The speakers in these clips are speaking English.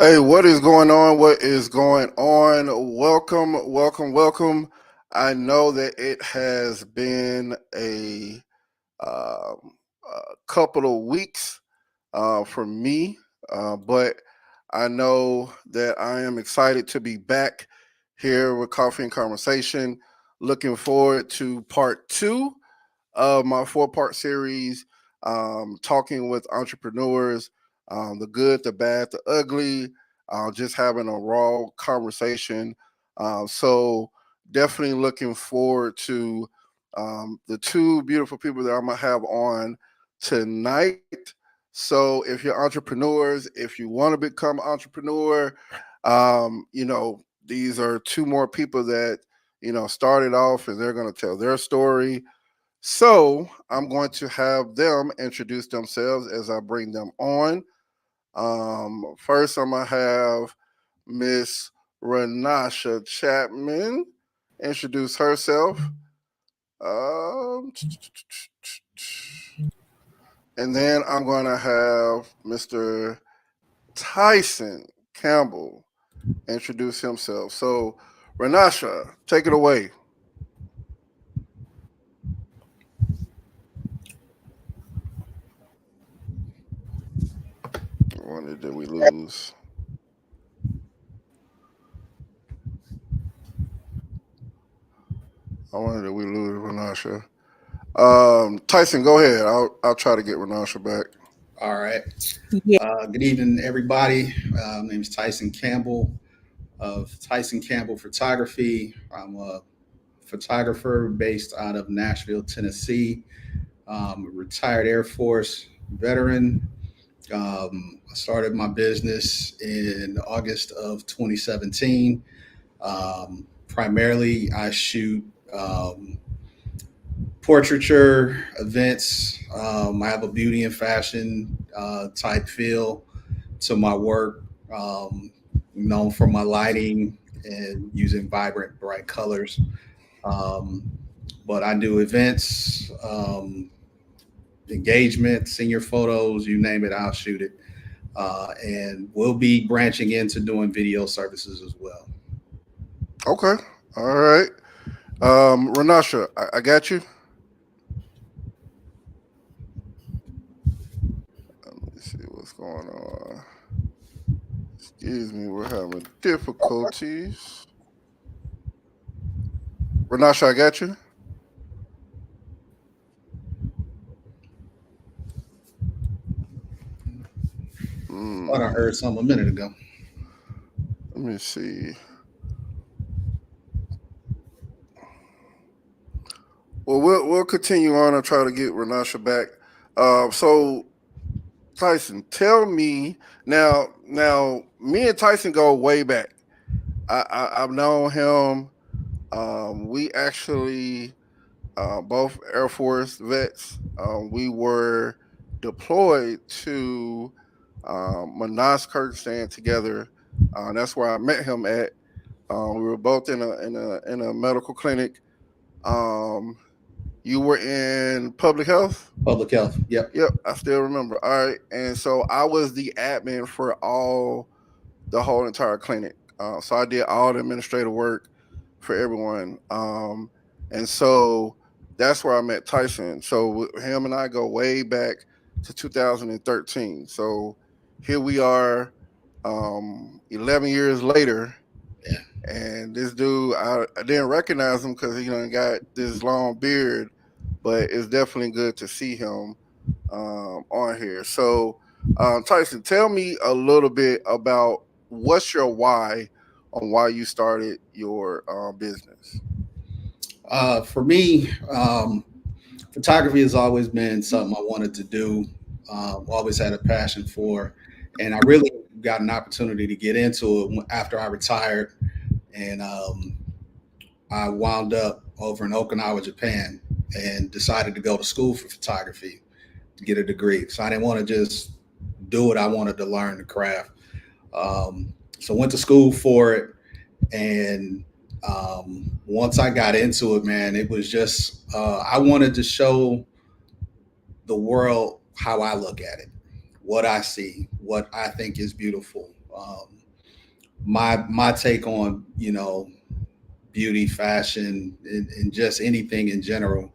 Hey, what is going on? What is going on? Welcome, welcome, welcome. I know that it has been a couple of weeks for me, but I know that I am excited to be back here with Coffee and Conversation. Looking forward to part two of my four-part series, talking with entrepreneurs, the good, the bad, the ugly, just having a raw conversation. So definitely looking forward to the two beautiful people that I'm gonna have on tonight. So if you're entrepreneurs, if you want to become entrepreneur, these are two more people that started off and they're going to tell their story. So I'm going to have them introduce themselves as I bring them on. First, I'm gonna have Miss Renasha Chapman introduce herself. Um, and then I'm going to have Mr. Tyson Campbell introduce himself. So, Renasha, take it away. I wonder, did we lose? I wonder, did we lose Renasha? Tyson, go ahead. I'll try to get Renasha back. All right. Yeah. Good evening, everybody. My name is Tyson Campbell of Tyson Campbell Photography. I'm a photographer based out of Nashville, Tennessee. A retired Air Force veteran. I started my business in August of 2017. Primarily, I shoot portraiture events. I have a beauty and fashion type feel to my work, known for my lighting and using vibrant, bright colors. Um, but I do events, engagement, senior photos, you name it, I'll shoot it. And we'll be branching into doing video services as well. Okay. All right. Renasha, I got you. Let me see what's going on. Excuse me, we're having difficulties. Renasha, I got you. Thought I heard Mm, something a minute ago. let me see. Well, we'll continue on and try to get Renasha back. So Tyson, tell me now. Now, me and Tyson go way back. I've known him. We actually both Air Force vets. We were deployed to Manas Kyrgyzstan together. That's where I met him at. We were both in a medical clinic. Um, you were in public health. Public health. Yep. Yep, I still remember. All right, and so I was the admin for the whole entire clinic. So I did all the administrative work for everyone. And so that's where I met Tyson. So him and I go way back to 2013. So here we are, 11 years later. Yeah. And this dude, I didn't recognize him because he got this long beard, but it's definitely good to see him on here. So, Tyson, tell me a little bit about what's your why on why you started your business. For me, photography has always been something I wanted to do, always had a passion for. And I really got an opportunity to get into it after I retired. And I wound up over in Okinawa, Japan, and decided to go to school for photography to get a degree. So I didn't want to just do it, I wanted to learn the craft. So went to school for it. And once I got into it, man, it was just, I wanted to show the world how I look at it, what I see, what I think is beautiful. My take on beauty, fashion, and just anything in general.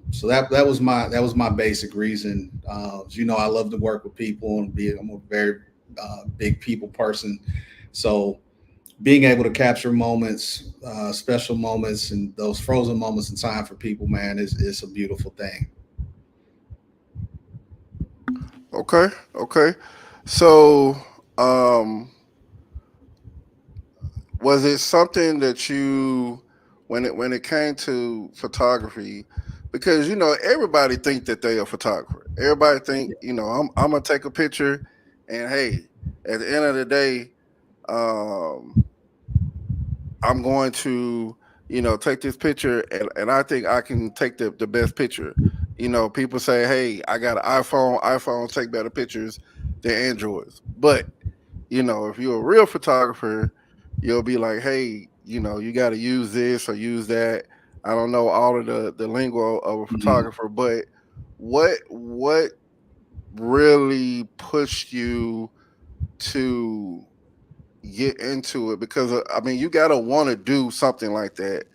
So that was my basic reason. I love to work with people and I'm a very big people person. So being able to capture moments, special moments, and those frozen moments in time for people, man, is a beautiful thing. Okay, okay. So, um, was it something that you, when it came to photography, because everybody think that they are a photographer. Everybody think I'm gonna take a picture, and hey, at the end of the day, um, I'm going to take this picture, and I think I can take the best picture. People say, hey, I got an iPhone. iPhones take better pictures than Androids, but if you're a real photographer, you'll be like, hey, you got to use this or use that. I don't know all of the lingo of a Mhm. photographer, but what really pushed you to get into it? Because I mean, you got to want to do something like that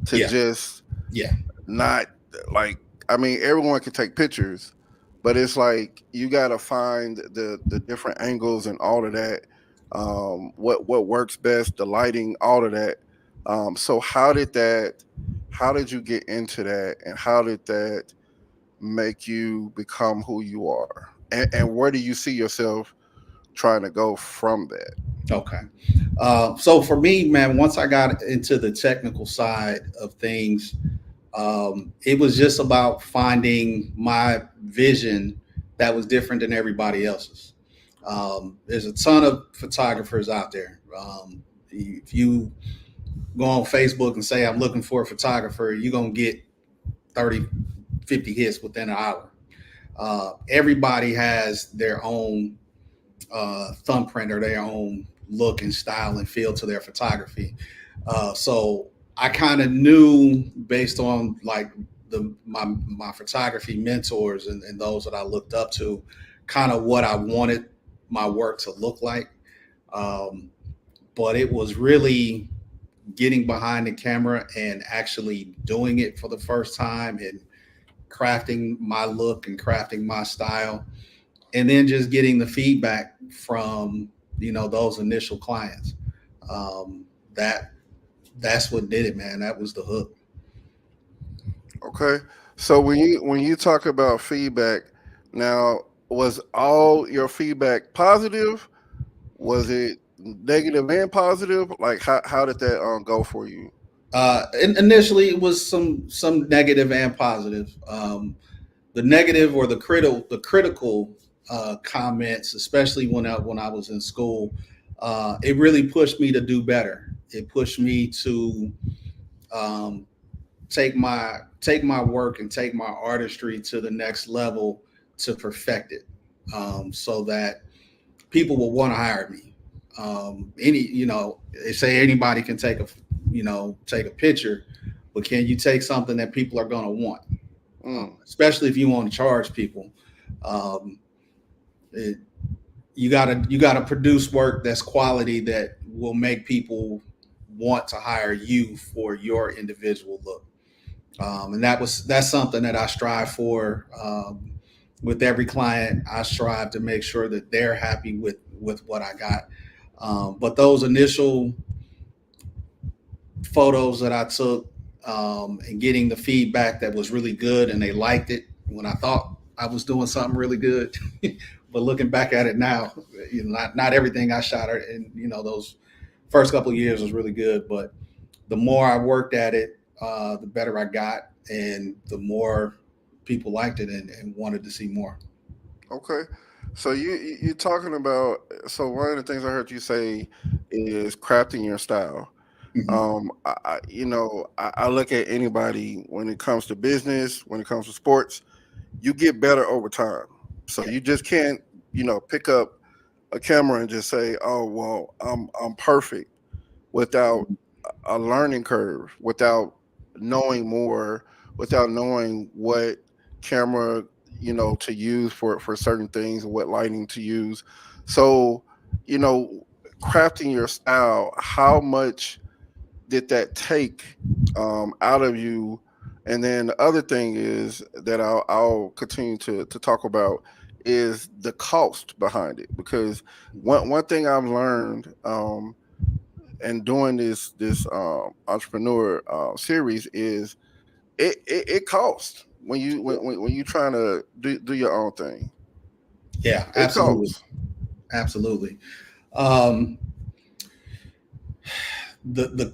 to Yeah, just yeah, not like. I mean, everyone can take pictures, but it's like you got to find the different angles and all of that. What works best, the lighting, all of that. So how did you get into that, and how did that make you become who you are? And where do you see yourself trying to go from that? okay. So for me, man, once I got into the technical side of things, it was just about finding my vision that was different than everybody else's. There's a ton of photographers out there. If you go on Facebook and say, I'm looking for a photographer, you're going to get 30, 50 hits within an hour. Everybody has their own thumbprint or their own look and style and feel to their photography. So I kind of knew based on like my photography mentors and those that I looked up to, kind of what I wanted my work to look like. Um, but it was really getting behind the camera and actually doing it for the first time and crafting my look and crafting my style, and then just getting the feedback from those initial clients. um, that that's what did it, man. That was the hook. Okay. So when you talk about feedback, now was all your feedback positive? Was it negative and positive? Like how did that go for you? Initially it was some negative and positive. The negative or the critical comments, especially when I was in school, it really pushed me to do better. It pushed me to um, take my work and take my artistry to the next level, to perfect it, so that people will want to hire me. They say anybody can take a picture, but can you take something that people are going to want? Mm, Especially if you want to charge people. Um, it, you gotta produce work that's quality that will make people want to hire you for your individual look. And that's something that I strive for. With every client, I strive to make sure that they're happy with what I got. But those initial photos that I took, and getting the feedback that was really good and they liked it when I thought I was doing something really good. But looking back at it now, not everything I shot in those first couple of years was really good. But the more I worked at it, the better I got, and the more people liked it and wanted to see more. okay. So you're talking about, so one of the things I heard you say is crafting your style. Mhm. I look at anybody when it comes to business, when it comes to sports, you get better over time. So Yeah. you just can't, pick up a camera and just say, "Oh, well, I'm perfect," without a learning curve, without knowing more, without knowing what camera to use for certain things, what lighting to use. So, you know, crafting your style, how much did that take out of you? And then the other thing is that I'll continue to talk about is the cost behind it, because one thing I've learned and doing this entrepreneur series is it costs when when you trying to do your own thing. Yeah, It absolutely, costs. absolutely. Um, the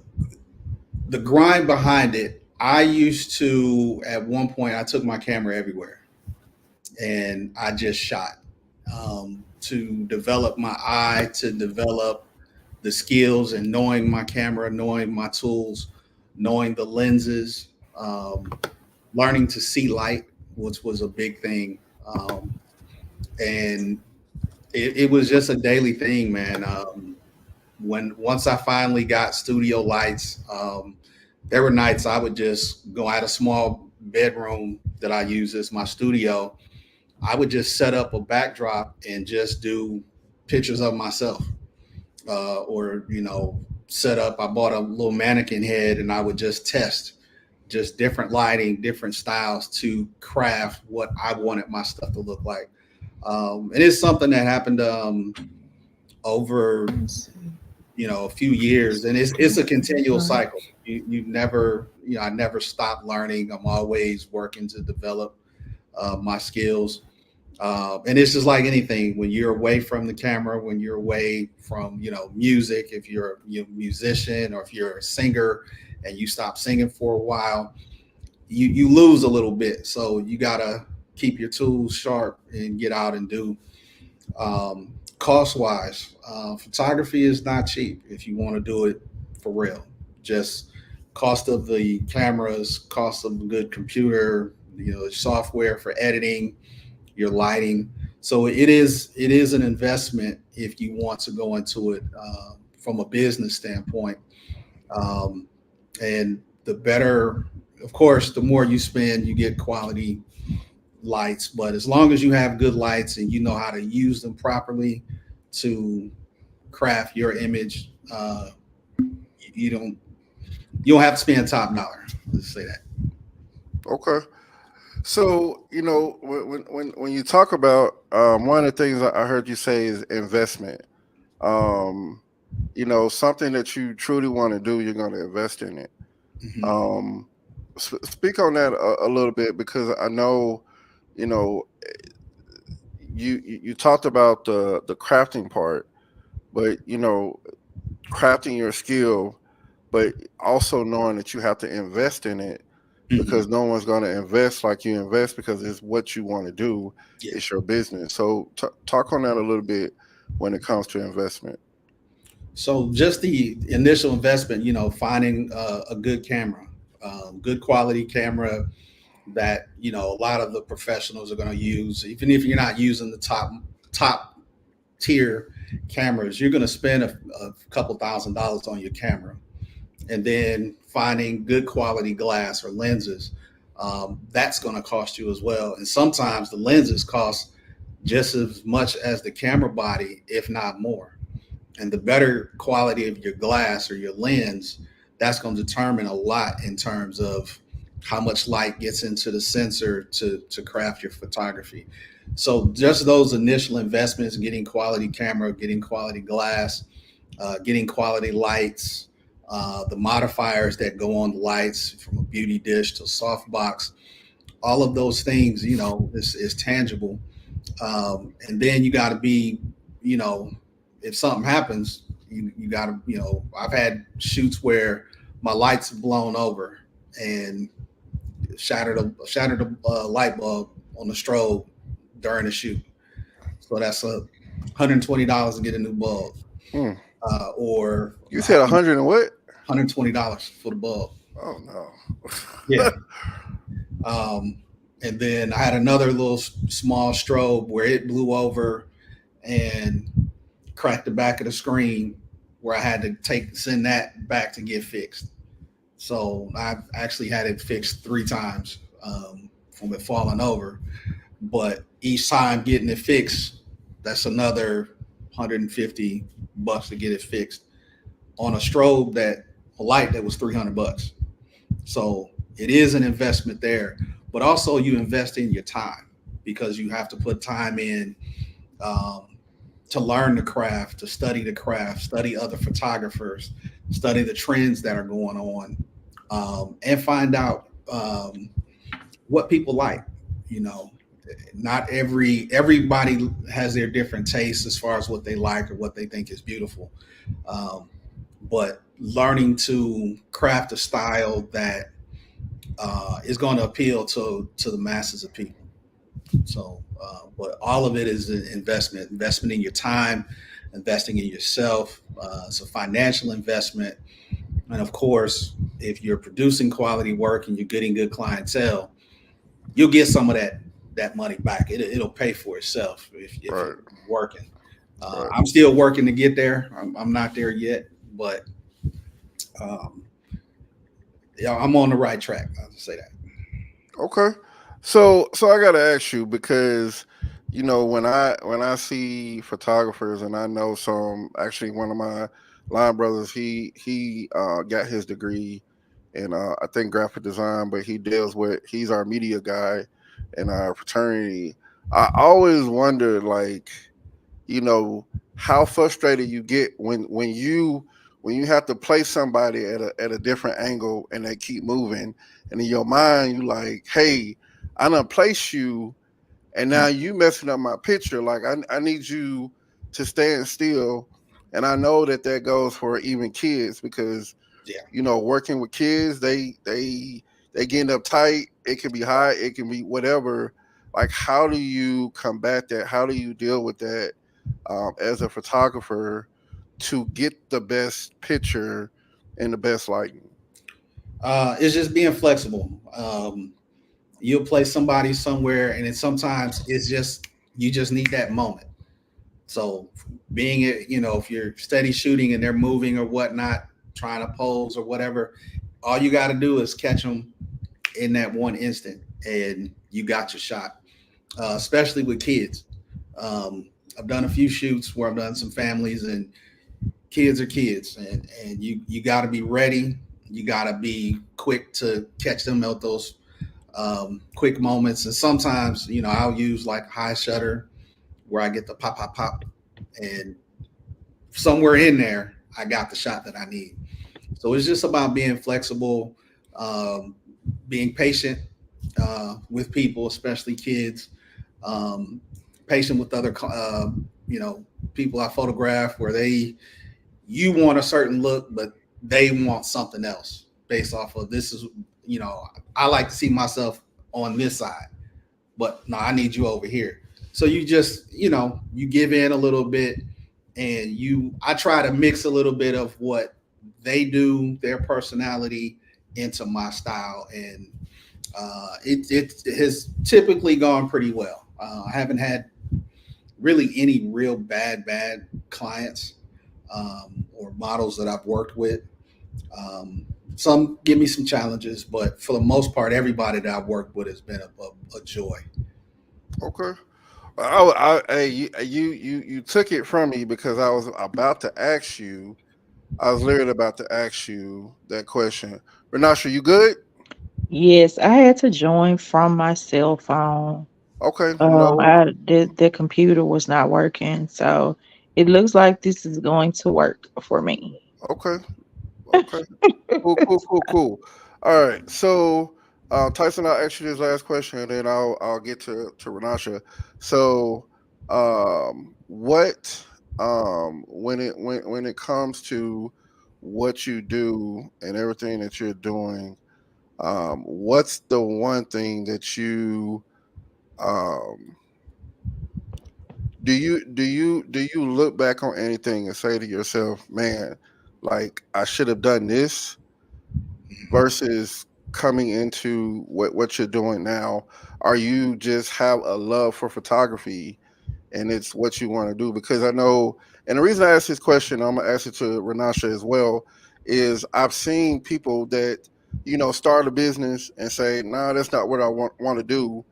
the grind behind it. I used to at one point I took my camera everywhere and I just shot to develop my eye, to develop the skills and knowing my camera, knowing my tools, knowing the lenses, learning to see light, which was a big thing. And it was just a daily thing, man. When once I finally got studio lights, there were nights I would just go out a small bedroom that I use as my studio. I would just set up a backdrop and just do pictures of myself, or set up. I bought a little mannequin head and I would just test just different lighting, different styles to craft what I wanted my stuff to look like. And it's something that happened over a few years, and it's a continual cycle. You never, I never stop learning. I'm always working to develop my skills. And it's just like anything, when you're away from the camera, when you're away from music, if you're a musician or if you're a singer and you stop singing for a while, you lose a little bit. So you gotta keep your tools sharp and get out and do. Cost wise, photography is not cheap if you want to do it for real. Just cost of the cameras, cost of a good computer, software for editing, your lighting. So it is an investment if you want to go into it from a business standpoint. Um, and the better, of course, the more you spend, you get quality lights. But as long as you have good lights and you know how to use them properly to craft your image, you don't have to spend top dollar. Let's say that. Okay. So, when you talk about one of the things I heard you say is investment. Um, something that you truly want to do, you're going to invest in it. Mhm. Um, Speak on that a little bit, because I know, you know, you talked about the crafting part, but crafting your skill, but also knowing that you have to invest in it, because Mhm. no one's going to invest like you invest, because it's what you want to do. Yeah. It's your business. So talk on that a little bit when it comes to investment. So just the initial investment, finding a good camera, good quality camera that a lot of the professionals are going to use. Even if you're not using the top tier cameras, you're going to spend a couple $1,000s on your camera, and then finding good quality glass or lenses. That's going to cost you as well, and sometimes the lenses cost just as much as the camera body, if not more. And the better quality of your glass or your lens, that's going to determine a lot in terms of how much light gets into the sensor to craft your photography. So just those initial investments, getting quality camera, getting quality glass, getting quality lights, the modifiers that go on the lights, from a beauty dish to softbox, all of those things, is tangible. And then you got to be, you know, if something happens, you got to, I've had shoots where my lights have blown over and shattered a light bulb on the strobe during the shoot. So that's $120 to get a new bulb, Hmm. or You said 100 and what? $120 for the bulb. Oh no. Yeah. Um, and then I had another little small strobe where it blew over and cracked the back of the screen, where I had to send that back to get fixed. So I've actually had it fixed 3 times from it falling over. but each time getting it fixed, that's another $150 to get it fixed on a strobe that a light that was $300. So it is an investment there, but also you invest in your time because you have to put time in um, to learn the craft, to study the craft, study other photographers, study the trends that are going on, and find out what people like. You know, not everybody has their different tastes as far as what they like or what they think is beautiful. Um, but learning to craft a style that is going to appeal to the masses of people. So, but all of it is an investment in your time, investing in yourself. It's a financial investment, and of course, if you're producing quality work and you're getting good clientele, you'll get some of that money back. It'll pay for itself if Right. it's working. Right. I'm still working to get there. I'm not there yet, but um, yeah, I'm on the right track. I'll just say that. Okay. So I gotta ask you because when I see photographers and I know some actually one of my line brothers he got his degree in I think graphic design, but he's our media guy in our fraternity. I always wonder like you know how frustrated you get when you have to place somebody at a different angle and they keep moving and in your mind you like, hey, I done place you and now you messing up my picture. Like I need you to stand still. And I know that goes for even kids because Yeah. working with kids, they getting uptight. It can be high, it can be whatever. Like, how do you combat that? How do you deal with that as a photographer to get the best picture and the best lighting? It's just being flexible. You'll place somebody somewhere, and then sometimes it's just you just need that moment. So being it, if you're steady shooting and they're moving or whatnot, trying to pose or whatever, all you got to do is catch them in that one instant, and you got your shot. Especially with kids, I've done a few shoots where I've done some families, and kids are kids, and you got to be ready. You got to be quick to catch them at those quick moments. And sometimes, I'll use like high shutter where I get the pop, pop, pop, and somewhere in there, I got the shot that I need. So it's just about being flexible, um, being patient with people, especially kids, um, patient with other, people I photograph where you want a certain look, but they want something else based off of this is, I like to see myself on this side, but no, I need you over here. So you just, you give in a little bit, and I try to mix a little bit of what they do, their personality into my style. And it has typically gone pretty well. I haven't had really any real bad clients or models that I've worked with. Um, some give me some challenges, but for the most part, everybody that I've worked with has been a joy. Okay. Hey, you took it from me because I was about to ask you. I was literally about to ask you that question. Renasha, you good? Yes, I had to join from my cell phone. Okay. No. The computer was not working, so it looks like this is going to work for me. Okay. Okay. Cool. Cool. Cool. Cool. All right. So, Tyson, I'll ask you this last question, and then I'll get to Renasha. So, what when it comes to what you do and everything that you're doing, what's the one thing that you um do you look back on anything and say to yourself, man, like I should have done this versus coming into what you're doing now? Are you just have a love for photography and it's what you want to do? Because I know, and the reason I ask this question, I'm gonna ask it to Renasha as well, is I've seen people that start a business and say, "No, nah, that's not what I want to do,"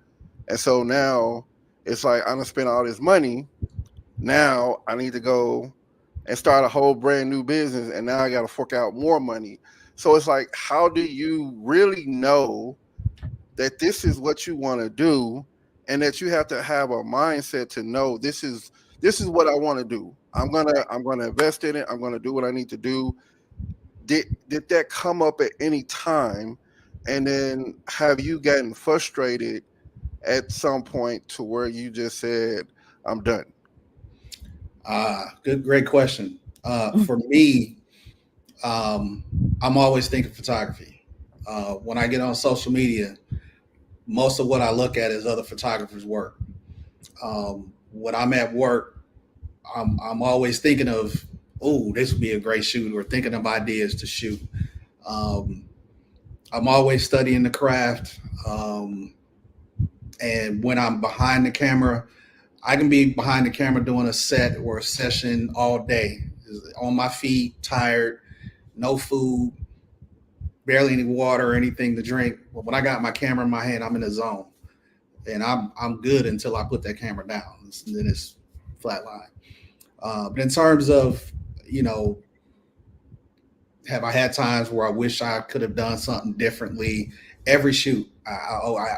And so now it's like I'm gonna spend all this money. Now I need to go and start a whole brand new business, and now I got to fork out more money. So it's like, how do you really know that this is what you want to do, and that you have to have a mindset to know this is what I want to do. I'm gonna invest in it. I'm gonna do what I need to do. Did that come up at any time, and then have you gotten frustrated at some point to where you just said, I'm done? Great question. For me, I'm always thinking photography. When I get on social media, most of what I look at is other photographers' work. When I'm at work, I'm always thinking of, oh, this would be a great shoot, or thinking of ideas to shoot. Um, I'm always studying the craft. And when I'm behind the camera, I can be behind the camera doing a set or a session all day, on my feet, tired, no food, barely any water or anything to drink. But when I got my camera in my hand, I'm in a zone, and I'm good until I put that camera down. And then it's flat line. But in terms of, have I had times where I wish I could have done something differently? Every shoot, I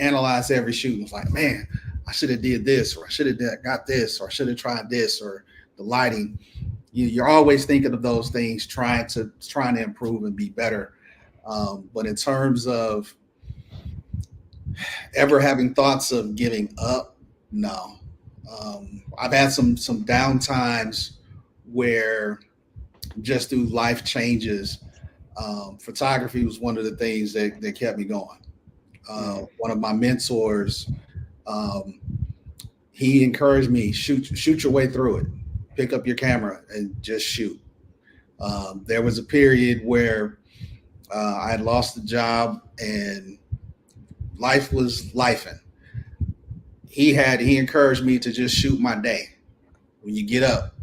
analyze every shoot and was like, man, I should have did this, or I should have got this, or I should have tried this, or the lighting. You're always thinking of those things, trying to improve and be better. But in terms of ever having thoughts of giving up, no. I've had some down times where, just through life changes, photography was one of the things that kept me going. One of my mentors, he encouraged me, shoot your way through it. Pick up your camera and just shoot. There was a period where I had lost the job and life was lifing. He encouraged me to just shoot my day. When you get up,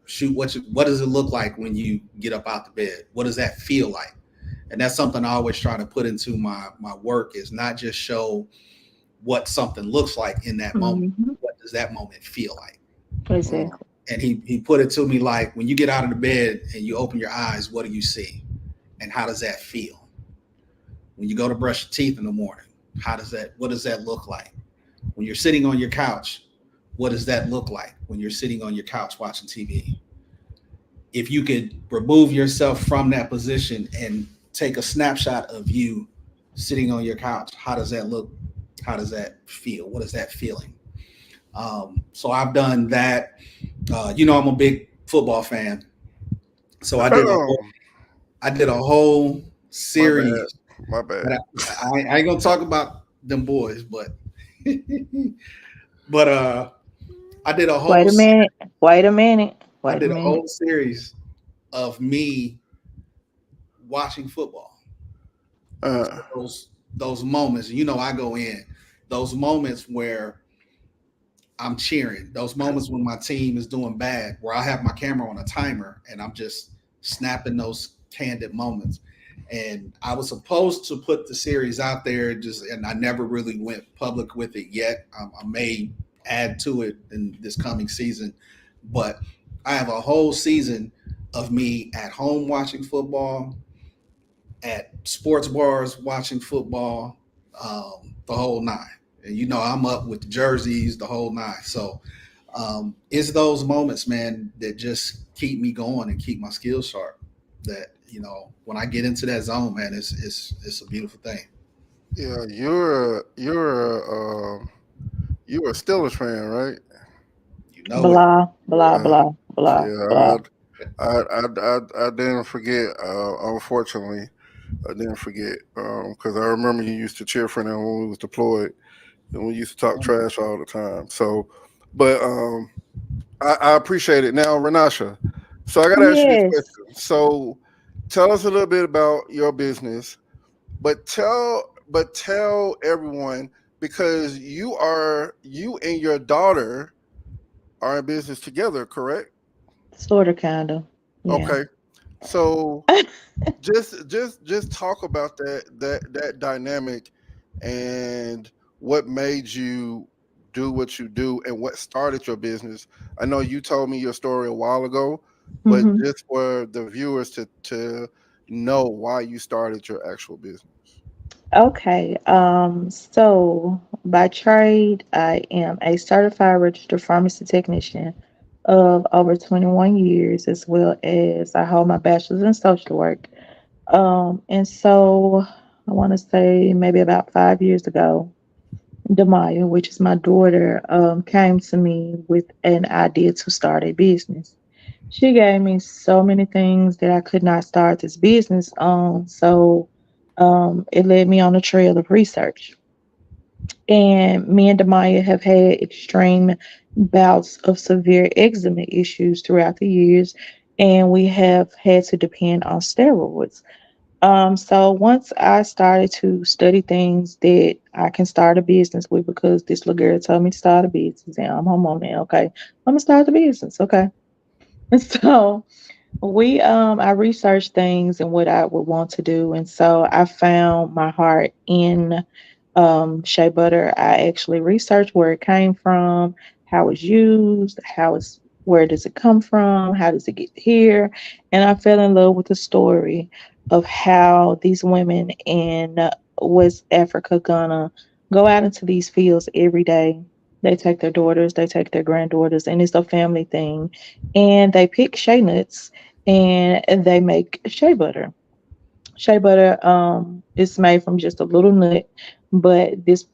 shoot what does it look like when you get up out the bed? What does that feel like? And that's something I always try to put into my work, is not just show what something looks like in that moment. What does that moment feel like? Exactly. And he put it to me like, when you get out of the bed and you open your eyes, what do you see? And how does that feel? When you go to brush your teeth in the morning, what does that look like? When you're sitting on your couch, what does that look like when you're sitting on your couch watching TV? If you could remove yourself from that position and take a snapshot of you sitting on your couch, how does that look? How does that feel? What is that feeling? So I've done that. I'm a big football fan. So I did a whole series. My bad. I ain't gonna talk about them boys, but I did a whole. Wait a minute. I did a whole series of me watching football. Those moments, I go in those moments where I'm cheering, those moments when my team is doing bad, where I have my camera on a timer and I'm just snapping those candid moments. And I was supposed to put the series out there, and I never really went public with it yet. I may add to it in this coming season, but I have a whole season of me at home watching football, at sports bars watching football, the whole nine. And I'm up with the jerseys, the whole nine. So it's those moments, man, that just keep me going and keep my skills sharp. That when I get into that zone, man, it's a beautiful thing. Yeah, you're a Steelers fan, right? Blah blah blah blah. Yeah, I didn't forget. Unfortunately, I didn't forget because I remember you used to cheer for them when we was deployed, and we used to talk trash all the time. So, but I appreciate it. Now, Renasha, so I got to ask you this question. So, tell us a little bit about your business, but tell everyone, because you and your daughter are in business together, correct? Sort of, kind of. Yeah. Okay. So just talk about that dynamic, and what made you do what you do and what started your business? I know you told me your story a while ago, but Hmm. just for the viewers to know why you started your actual business. Okay. So by trade, I am a certified registered pharmacy technician of over 21 years, as well as I hold my bachelor's in social work. And so I want to say maybe about 5 years ago, Demaya, which is my daughter, came to me with an idea to start a business. She gave me so many things that I could not start this business on. So it led me on a trail of research. And me and Demaya have had extreme bouts of severe eczema issues throughout the years, and we have had to depend on steroids. So once I started to study things that I can start a business with, because this little girl told me to start a business, and I'm home on now, okay? I'm gonna start the business, okay? And so I researched things and what I would want to do, and so I found my heart in shea butter. I actually researched where it came from, how it's used, where does it come from, how does it get here, and I fell in love with the story of how these women in West Africa, Ghana, go out into these fields every day. They take their daughters, they take their granddaughters, and it's a family thing. And they pick shea nuts and they make shea butter. Shea butter is made from just a little nut, but this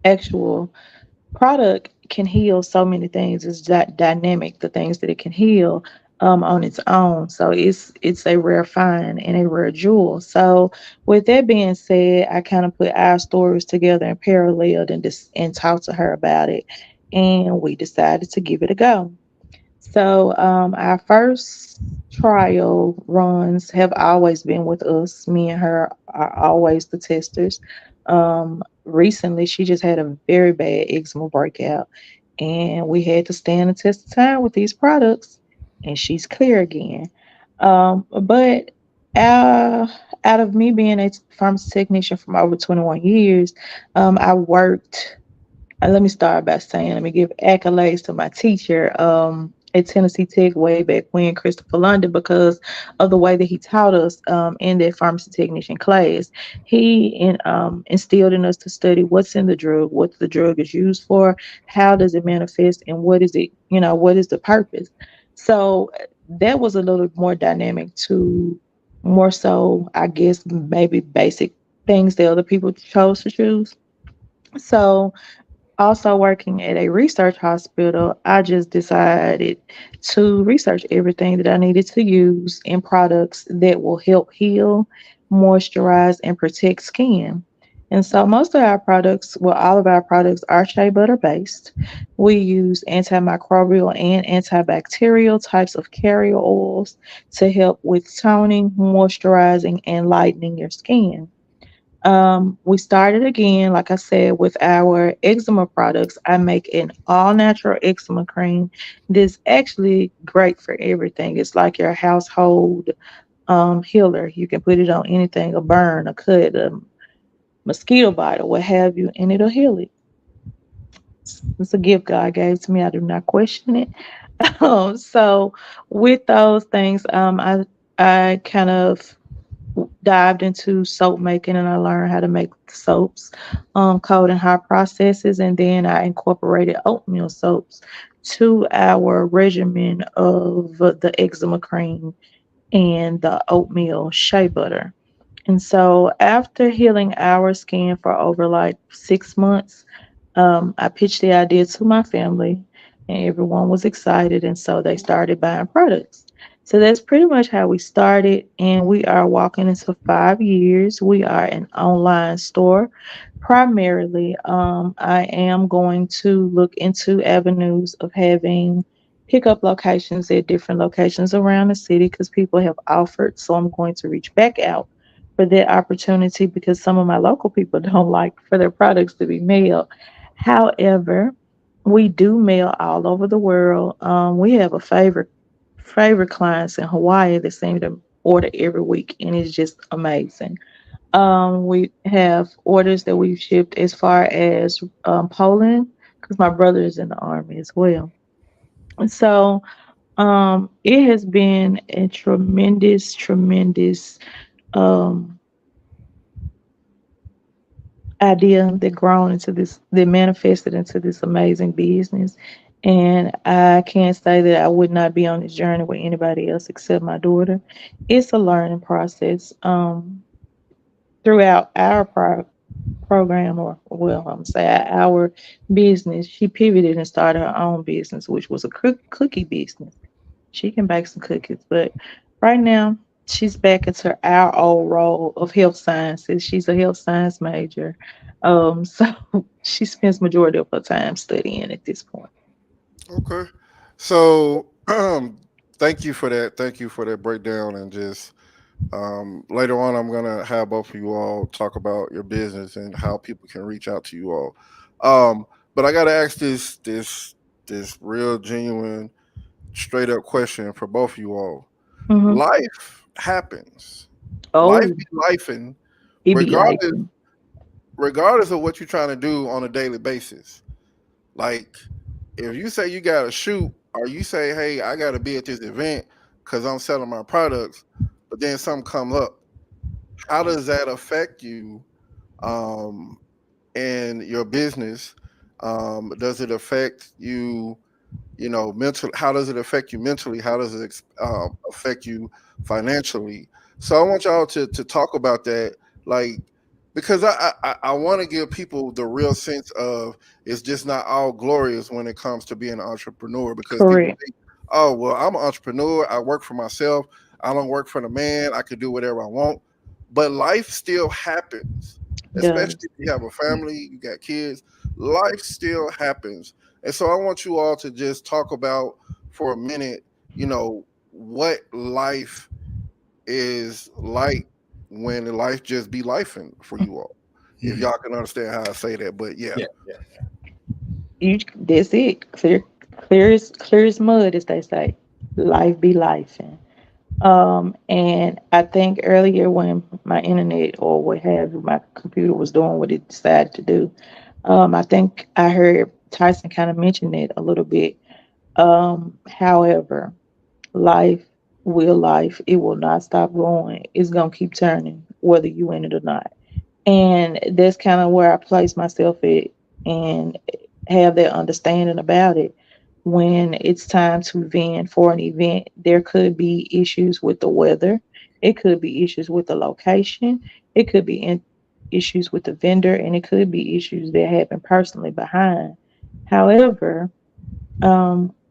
actual product can heal so many things. It's that dynamic, the things that it can heal on its own. So it's a rare find and a rare jewel. So with that being said, I kind of put our stories together and paralleled and talked to her about it, and we decided to give it a go. So our first trial runs have always been with us. Me and her are always the testers. Recently, she just had a very bad eczema breakout, and we had to stand the test of time with these products, and she's clear again. But uh, out of me being a pharmacy technician from over 21 years, I worked let me start by saying, let me give accolades to my teacher at Tennessee Tech way back when, Christopher London, because of the way that he taught us in that pharmacy technician class. Instilled in us to study what's in the drug, what the drug is used for, how does it manifest, and what is it, what is the purpose. So that was a little more dynamic to more so, I guess, maybe basic things that other people chose to choose. So also working at a research hospital, I just decided to research everything that I needed to use in products that will help heal, moisturize, and protect skin. And so most of our products, well, all of our products are shea butter based. We use antimicrobial and antibacterial types of carrier oils to help with toning, moisturizing, and lightening your skin. We started again, like I said, with our eczema products. I make an all natural eczema cream that's actually great for everything. It's like your household healer. You can put it on anything, a burn, a cut, a mosquito bite, or what have you, and it'll heal it. It's a gift God gave to me. I do not question it. So, with those things, I kind of dived into soap making, and I learned how to make soaps, cold and hot processes, and then I incorporated oatmeal soaps to our regimen of the eczema cream and the oatmeal shea butter. And so after healing our skin for over like 6 months, I pitched the idea to my family, and everyone was excited. And so they started buying products. So that's pretty much how we started. And we are walking into 5 years. We are an online store. Primarily, I am going to look into avenues of having pickup locations at different locations around the city because people have offered. So I'm going to reach back out for that opportunity because some of my local people don't like for their products to be mailed. However, we do mail all over the world. We have a favorite clients in Hawaii that seem to order every week, and it's just amazing. We have orders that we've shipped as far as Poland, because my brother is in the army as well. And so it has been a tremendous um, idea that grown into this, that manifested into this amazing business. And I can't say that I would not be on this journey with anybody else except my daughter. It's a learning process. Throughout our program, or well, I'm say our business, she pivoted and started her own business, which was a cookie business. She can bake some cookies, but right now she's back into our old role of health sciences. She's a health science major, so she spends majority of her time studying at this point. Okay. So thank you for that. Thank you for that breakdown. And just later on, I'm gonna have both of you all talk about your business and how people can reach out to you all. But I gotta ask this real genuine, straight up question for both of you all. Hmm. Life happens. Life Oh, be lifing, it be like, regardless regardless of what you're trying to do on a daily basis. Like, if you say you got to shoot, or you say, "Hey, I got to be at this event because I'm selling my products," but then something come up, how does that affect you um, in your business? Does it affect you? Mental. How does it affect you mentally? How does it affect you financially? So I want y'all to talk about that, like, because I want to give people the real sense of it's just not all glorious when it comes to being an entrepreneur. Because people correct. think, oh well, I'm an entrepreneur. I work for myself. I don't work for the man. I could do whatever I want. But life still happens, especially Does. if you have a family, you got kids. Life still happens, and so I want you all to just talk about for a minute, what life is like when life just be lifing for you all. If y'all can understand how I say that, but yeah. Yeah, yeah. You, that's it. Clear as mud, as they say. Life be life. And I think earlier when my internet or what have you, my computer was doing what it decided to do, I think I heard Tyson kind of mention it a little bit. However, life will life. It will not stop going. It's gonna keep turning, whether you in it or not. And that's kind of where I place myself at and have that understanding about it. When it's time to vend for an event, there could be issues with the weather, it could be issues with the location, it could be issues with the vendor, and it could be issues that happen personally behind. However,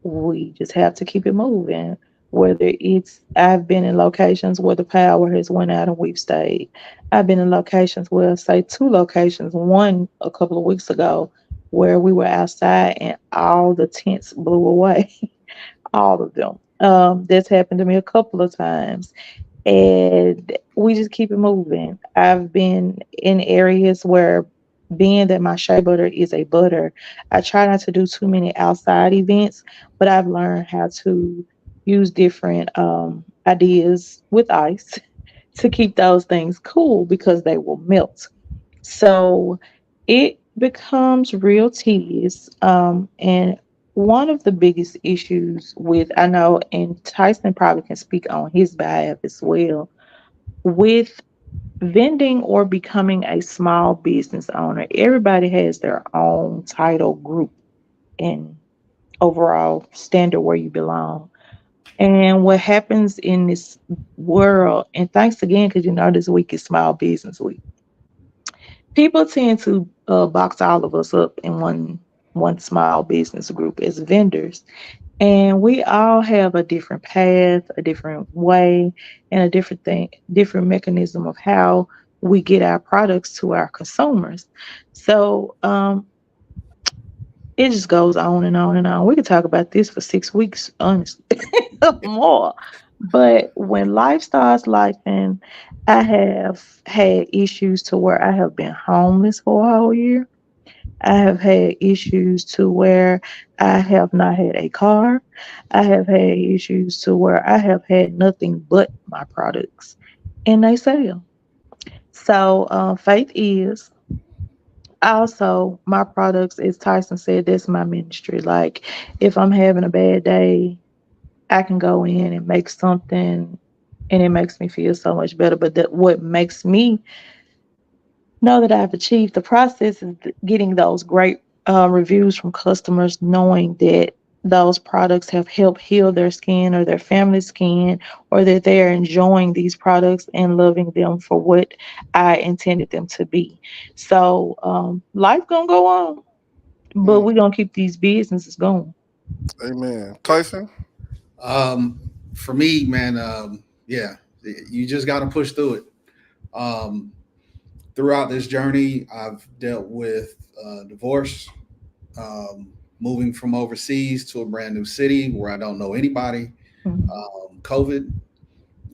we just have to keep it moving. Whether it's, I've been in locations where the power has went out and we've stayed. I've been in locations where, say, two locations, one a couple of weeks ago, where we were outside and all the tents blew away, all of them. That's happened to me a couple of times, and we just keep it moving. I've been in areas where, being that my shea butter is a butter, I try not to do too many outside events, but I've learned how to use different ideas with ice to keep those things cool because they will melt. So it becomes real tedious. And one of the biggest issues with, I know, and Tyson probably can speak on his behalf as well, with vending or becoming a small business owner, everybody has their own title, group, and overall standard where you belong. And what happens in this world, and thanks again, because this week is Small Business Week, people tend to box all of us up in one small business group as vendors, and we all have a different path, a different way, and a different mechanism of how we get our products to our consumers. So it just goes on and on and on. We could talk about this for 6 weeks, honestly, more. But when life starts life, and I have had issues to where I have been homeless for a whole year. I have had issues to where I have not had a car. I have had issues to where I have had nothing but my products, and they sell. So faith is also my products, as Tyson said, that's my ministry. Like if I'm having a bad day, I can go in and make something and it makes me feel so much better. But what makes me know that I've achieved the process is getting those great reviews from customers, knowing that those products have helped heal their skin or their family's skin, or that they're enjoying these products and loving them for what I intended them to be. So life gonna go on, but Mm, we're gonna keep these businesses going. amen. Tyson? For me, man, yeah, you just got to push through it. Um, Throughout this journey, I've dealt with divorce, moving from overseas to a brand new city where I don't know anybody, Mhm. COVID,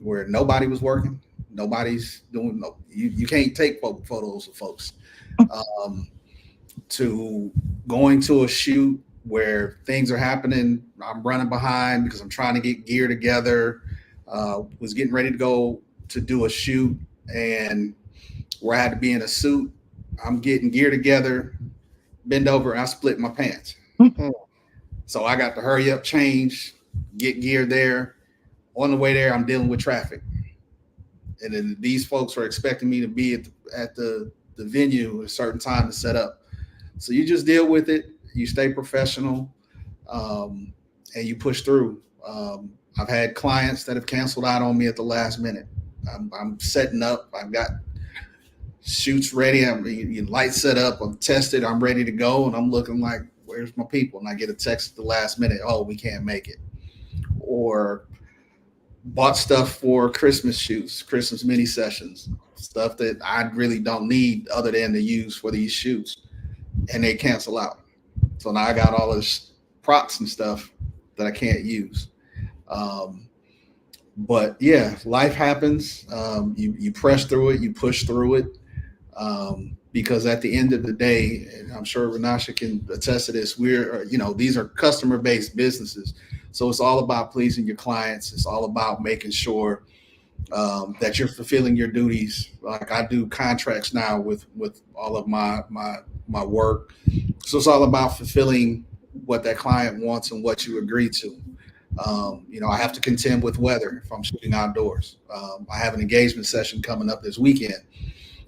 where nobody was working, nobody's doing no, you can't take photos of folks, um, to going to a shoot where things are happening. I'm running behind because I'm trying to get gear together. Was getting ready to go to do a shoot, and where I had to be in a suit. I'm getting gear together, bend over, and I split my pants. Mm, So I got to hurry up, change, get gear there. On the way there, I'm dealing with traffic. And then these folks are expecting me to be at the venue at a certain time to set up. So you just deal with it. You stay professional, um, and you push through. I've had clients that have canceled out on me at the last minute. I'm setting up. I've got shoots ready. I'm light set up. I'm tested. I'm ready to go, and I'm looking like, where's my people? And I get a text at the last minute. Oh, we can't make it. Or bought stuff for Christmas shoots, Christmas mini sessions, stuff that I really don't need other than to use for these shoots, and they cancel out. So now I got all this props and stuff that I can't use. Um, but yeah, life happens. You press through it, you push through it, because at the end of the day, and I'm sure Renasha can attest to this, these are customer based businesses, so it's all about pleasing your clients. It's all about making sure that you're fulfilling your duties. Like I do contracts now with all of my work, so it's all about fulfilling what that client wants and what you agree to. I have to contend with weather if I'm shooting outdoors. I have an engagement session coming up this weekend,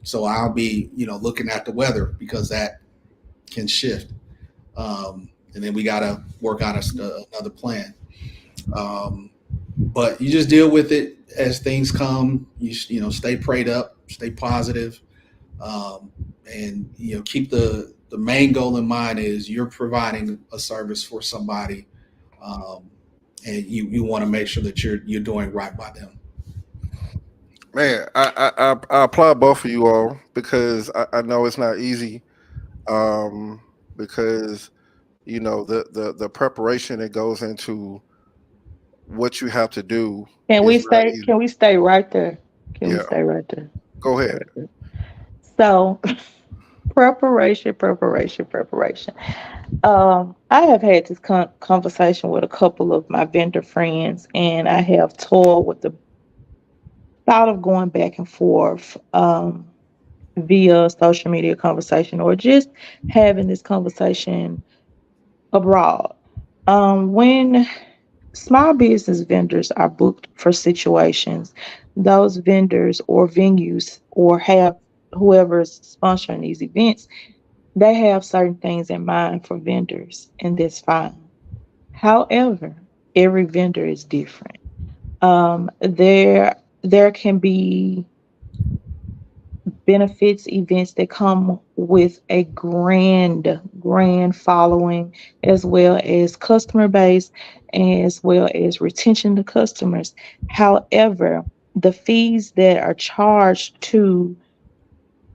so I'll be looking at the weather because that can shift, and then we got to work on another plan. But you just deal with it as things come. Stay prayed up, stay positive, and keep the main goal in mind is you're providing a service for somebody, and you want to make sure that you're doing right by them. Man, I applaud both of you all because I know it's not easy. Um, because the preparation that goes into what you have to do Can we is not stay? easy. Can we stay right there? Can we Yeah, stay right there? go Stay ahead. right there. So preparation, preparation, preparation. I have had this conversation with a couple of my vendor friends, and I have toyed with the thought of going back and forth via social media conversation or just having this conversation abroad. When small business vendors are booked for situations, those vendors or venues or have whoever's sponsoring these events, they have certain things in mind for vendors, and that's fine. However, every vendor is different. There can be benefits events that come with a grand following, as well as customer base, as well as retention to customers. However, the fees that are charged to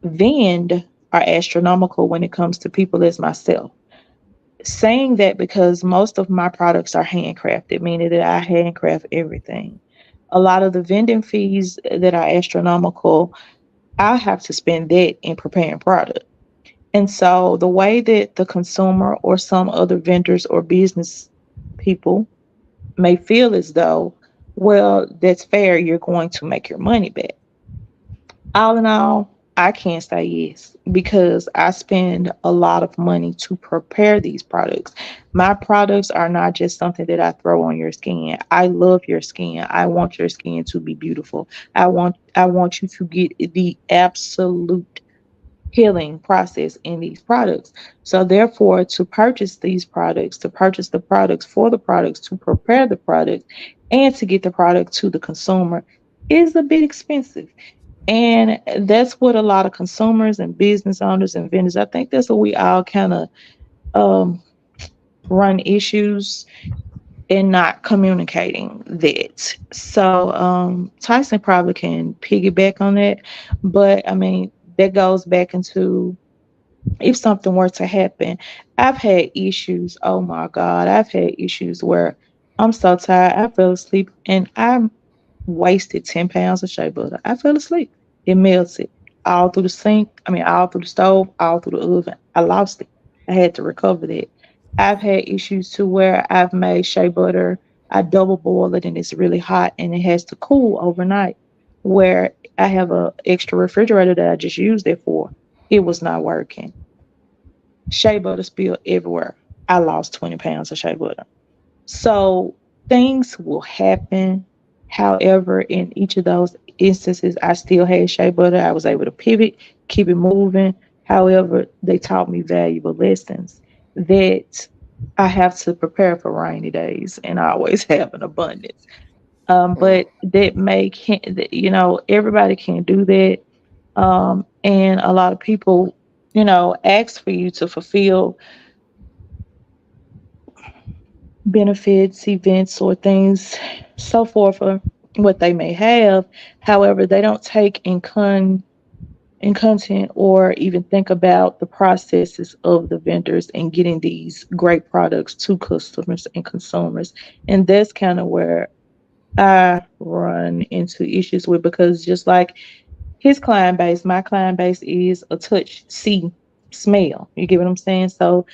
vend are astronomical when it comes to people as myself. Saying that because most of my products are handcrafted, meaning that I handcraft everything. A lot of the vending fees that are astronomical, I have to spend that in preparing product. And so the way that the consumer or some other vendors or business people may feel as though, well, that's fair, you're going to make your money back. All in all, I can't say yes because I spend a lot of money to prepare these products. My products are not just something that I throw on your skin. I love your skin. I want your skin to be beautiful. I want you to get the absolute healing process in these products. So therefore, to purchase these products, to purchase the products for the products, to prepare the product, and to get the product to the consumer is a bit expensive. And that's what a lot of consumers and business owners and vendors, I think that's what we all kind of um, run issues in not communicating that. So Tyson probably can piggyback on that. But I mean, that goes back into if something were to happen. I've had issues. Oh my God. I've had issues where I'm so tired. I fell asleep and I wasted 10 pounds of shea butter. I fell asleep. It melted all through the sink. I mean, all through the stove, all through the oven. I lost it. I had to recover that. I've had issues to where I've made shea butter. I double boil it and it's really hot and it has to cool overnight. Where I have a extra refrigerator that I just used it for. It was not working. Shea butter spilled everywhere. I lost 20 pounds of shea butter. So things will happen. However, in each of those instances, I still had shea butter. I was able to pivot, keep it moving. However, they taught me valuable lessons that I have to prepare for rainy days and I always have an abundance. Mm, But that everybody can do that. And a lot of people, ask for you to fulfill benefits, events, or things, so forth, for what they may have. However, they don't take in content or even think about the processes of the vendors and getting these great products to customers and consumers. And that's kind of where I run into issues with because just like his client base, my client base is a touch, see, smell. You get what I'm saying? So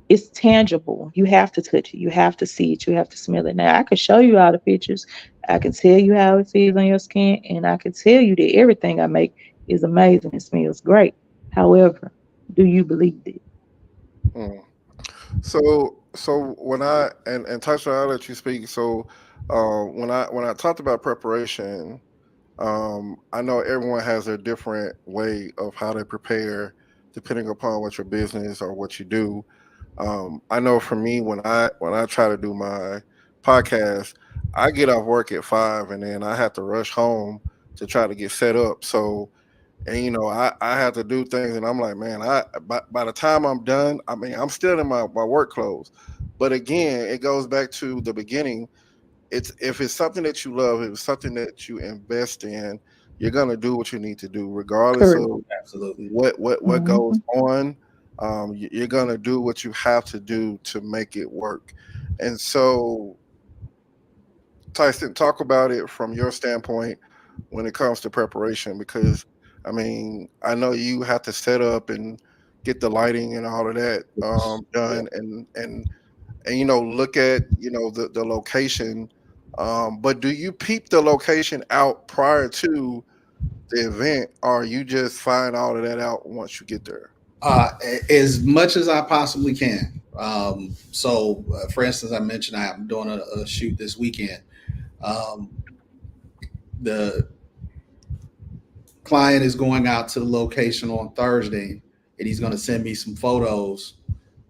it's tangible. You have to touch it. You have to see it. You have to smell it. Now I can show you all the pictures. I can tell you how it feels on your skin, and I can tell you that everything I make is amazing. It smells great. However, do you believe it? mm. So when and Tasha, I'll let you speak. So when I talked about preparation, I know everyone has their different way of how they prepare, depending upon what your business or what you do. I know for me, when I try to do my podcast, I get off work at 5, and then I have to rush home to try to get set up. So, and I have to do things, and I'm like, man, by the time I'm done, I mean, I'm still in my work clothes. But again, it goes back to the beginning. It's if it's something that you love, if it's something that you invest in, you're gonna do what you need to do, regardless Correct. of Absolutely. what goes Mhm. on. You're gonna do what you have to do to make it work. And so, Tyson, talk about it from your standpoint when it comes to preparation, because I mean, I know you have to set up and get the lighting and all of that Yeah. done, and look at the location. But do you peep the location out prior to the event, or you just find all of that out once you get there? As much as I possibly can. For instance, I mentioned I'm doing a shoot this weekend. Um, the client is going out to the location on Thursday, and he's going to send me some photos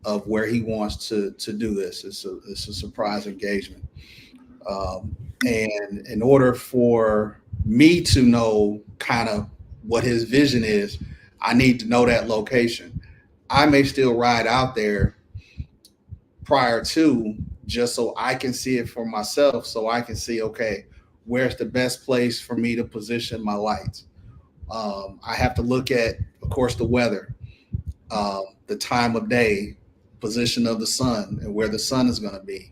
of where he wants to do this. It's a surprise engagement, and in order for me to know kind of what his vision is, I need to know that location. I may still ride out there prior to, just so I can see it for myself, so I can see, okay, where's the best place for me to position my lights. I have to look at, of course, the weather, the time of day, position of the sun, and where the sun is going to be.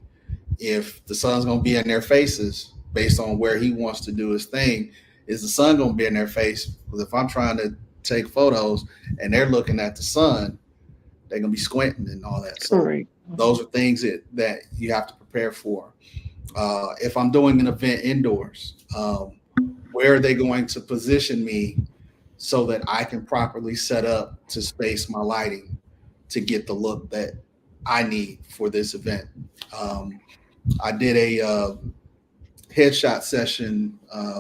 If the sun's going to be in their faces based on where he wants to do his thing, is the sun going to be in their face? Because if I'm trying to take photos and they're looking at the sun, they're going to be squinting and all that. So Correct. those are things that you have to prepare for. If I'm doing an event indoors, where are they going to position me so that I can properly set up to space my lighting to get the look that I need for this event. I did a headshot session.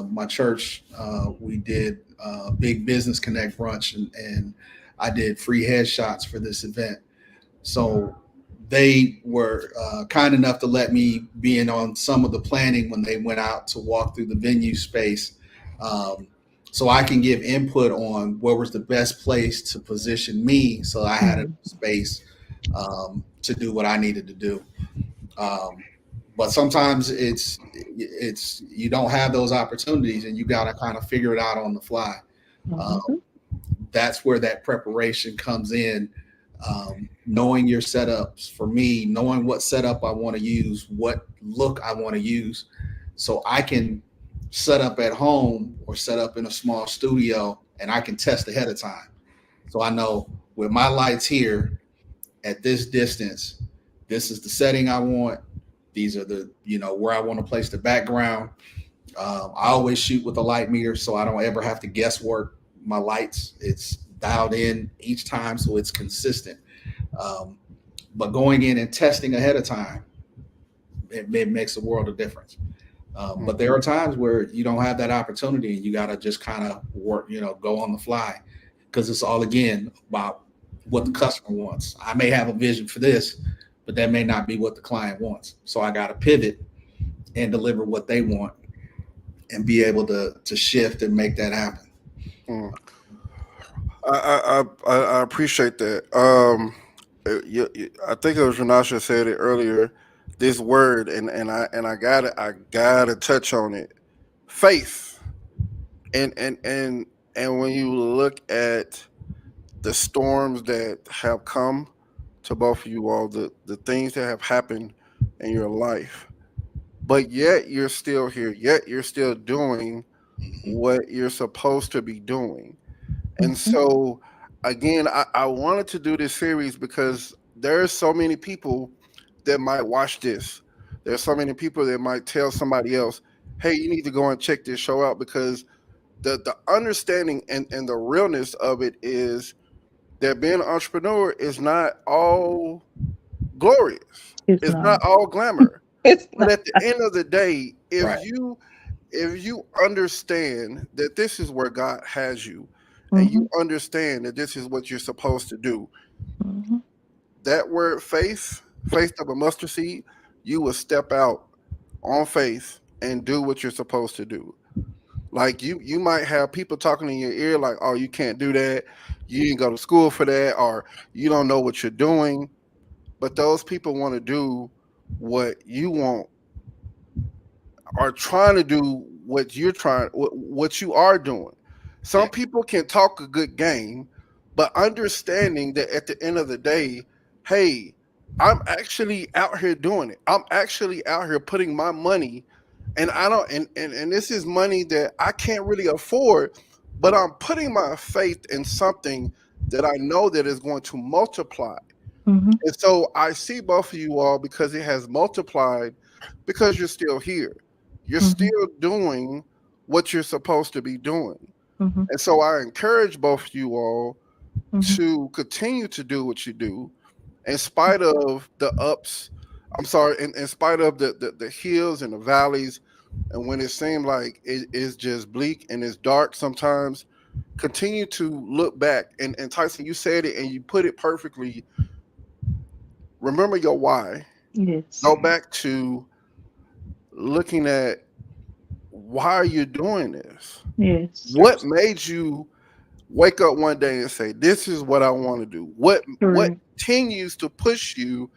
My church, we did big business connect brunch, and I did free headshots for this event. So they were kind enough to let me be in on some of the planning when they went out to walk through the venue space. So I can give input on where was the best place to position me, so I had a space to do what I needed to do. But sometimes it's you don't have those opportunities, and you got to kind of figure it out on the fly. That's where that preparation comes in. Knowing your setups, for me, knowing what setup I want to use, what look I want to use, so I can set up at home or set up in a small studio, and I can test ahead of time. So I know with my lights here at this distance, this is the setting I want. These are the, where I want to place the background. I always shoot with a light meter, so I don't ever have to guesswork my lights. It's dialed in each time, so it's consistent. But going in and testing ahead of time, it makes a world of difference. But there are times where you don't have that opportunity, and you got to just kind of work, go on the fly, because it's all, again, about what the customer wants. I may have a vision for this, but that may not be what the client wants. So I got to pivot and deliver what they want and be able to shift and make that happen. I appreciate that. I think it was Renasha said it earlier. This word, and I gotta touch on it. Faith, and when you look at the storms that have come to both of you all, the things that have happened in your life, but yet you're still here, yet you're still doing what you're supposed to be doing. And so, again, I wanted to do this series because there's so many people that might watch this. There's so many people that might tell somebody else, hey, you need to go and check this show out, because the understanding and the realness of it is that being an entrepreneur is not all glorious. It's not all glamour. But at the end of the day, if you understand that this is where God has you, and you understand that this is what you're supposed to do, that word faith of a mustard seed, you will step out on faith and do what you're supposed to do. Like you might have people talking in your ear like, oh, you can't do that, you didn't go to school for that, or you don't know what you're doing. But those people want to do what you want, are trying to do what what you are doing. Some people can talk a good game, but understanding that at the end of the day, hey, I'm actually out here doing it. I'm actually out here putting my money, and I don't, and this is money that I can't really afford, but I'm putting my faith in something that I know that is going to multiply. And so I see both of you all, because it has multiplied, because you're still here. You're still doing what you're supposed to be doing. And so I encourage both of you all to continue to do what you do, in spite of the ups. I'm sorry, in spite of the hills and the valleys, and when it seemed like it is just bleak and it's dark sometimes. Continue to look back. And Tyson, you said it and you put it perfectly. Remember your why. Yes. Go back to looking at why you're doing this. Yes. What made you wake up one day and say, this is what I want to do? What continues to push you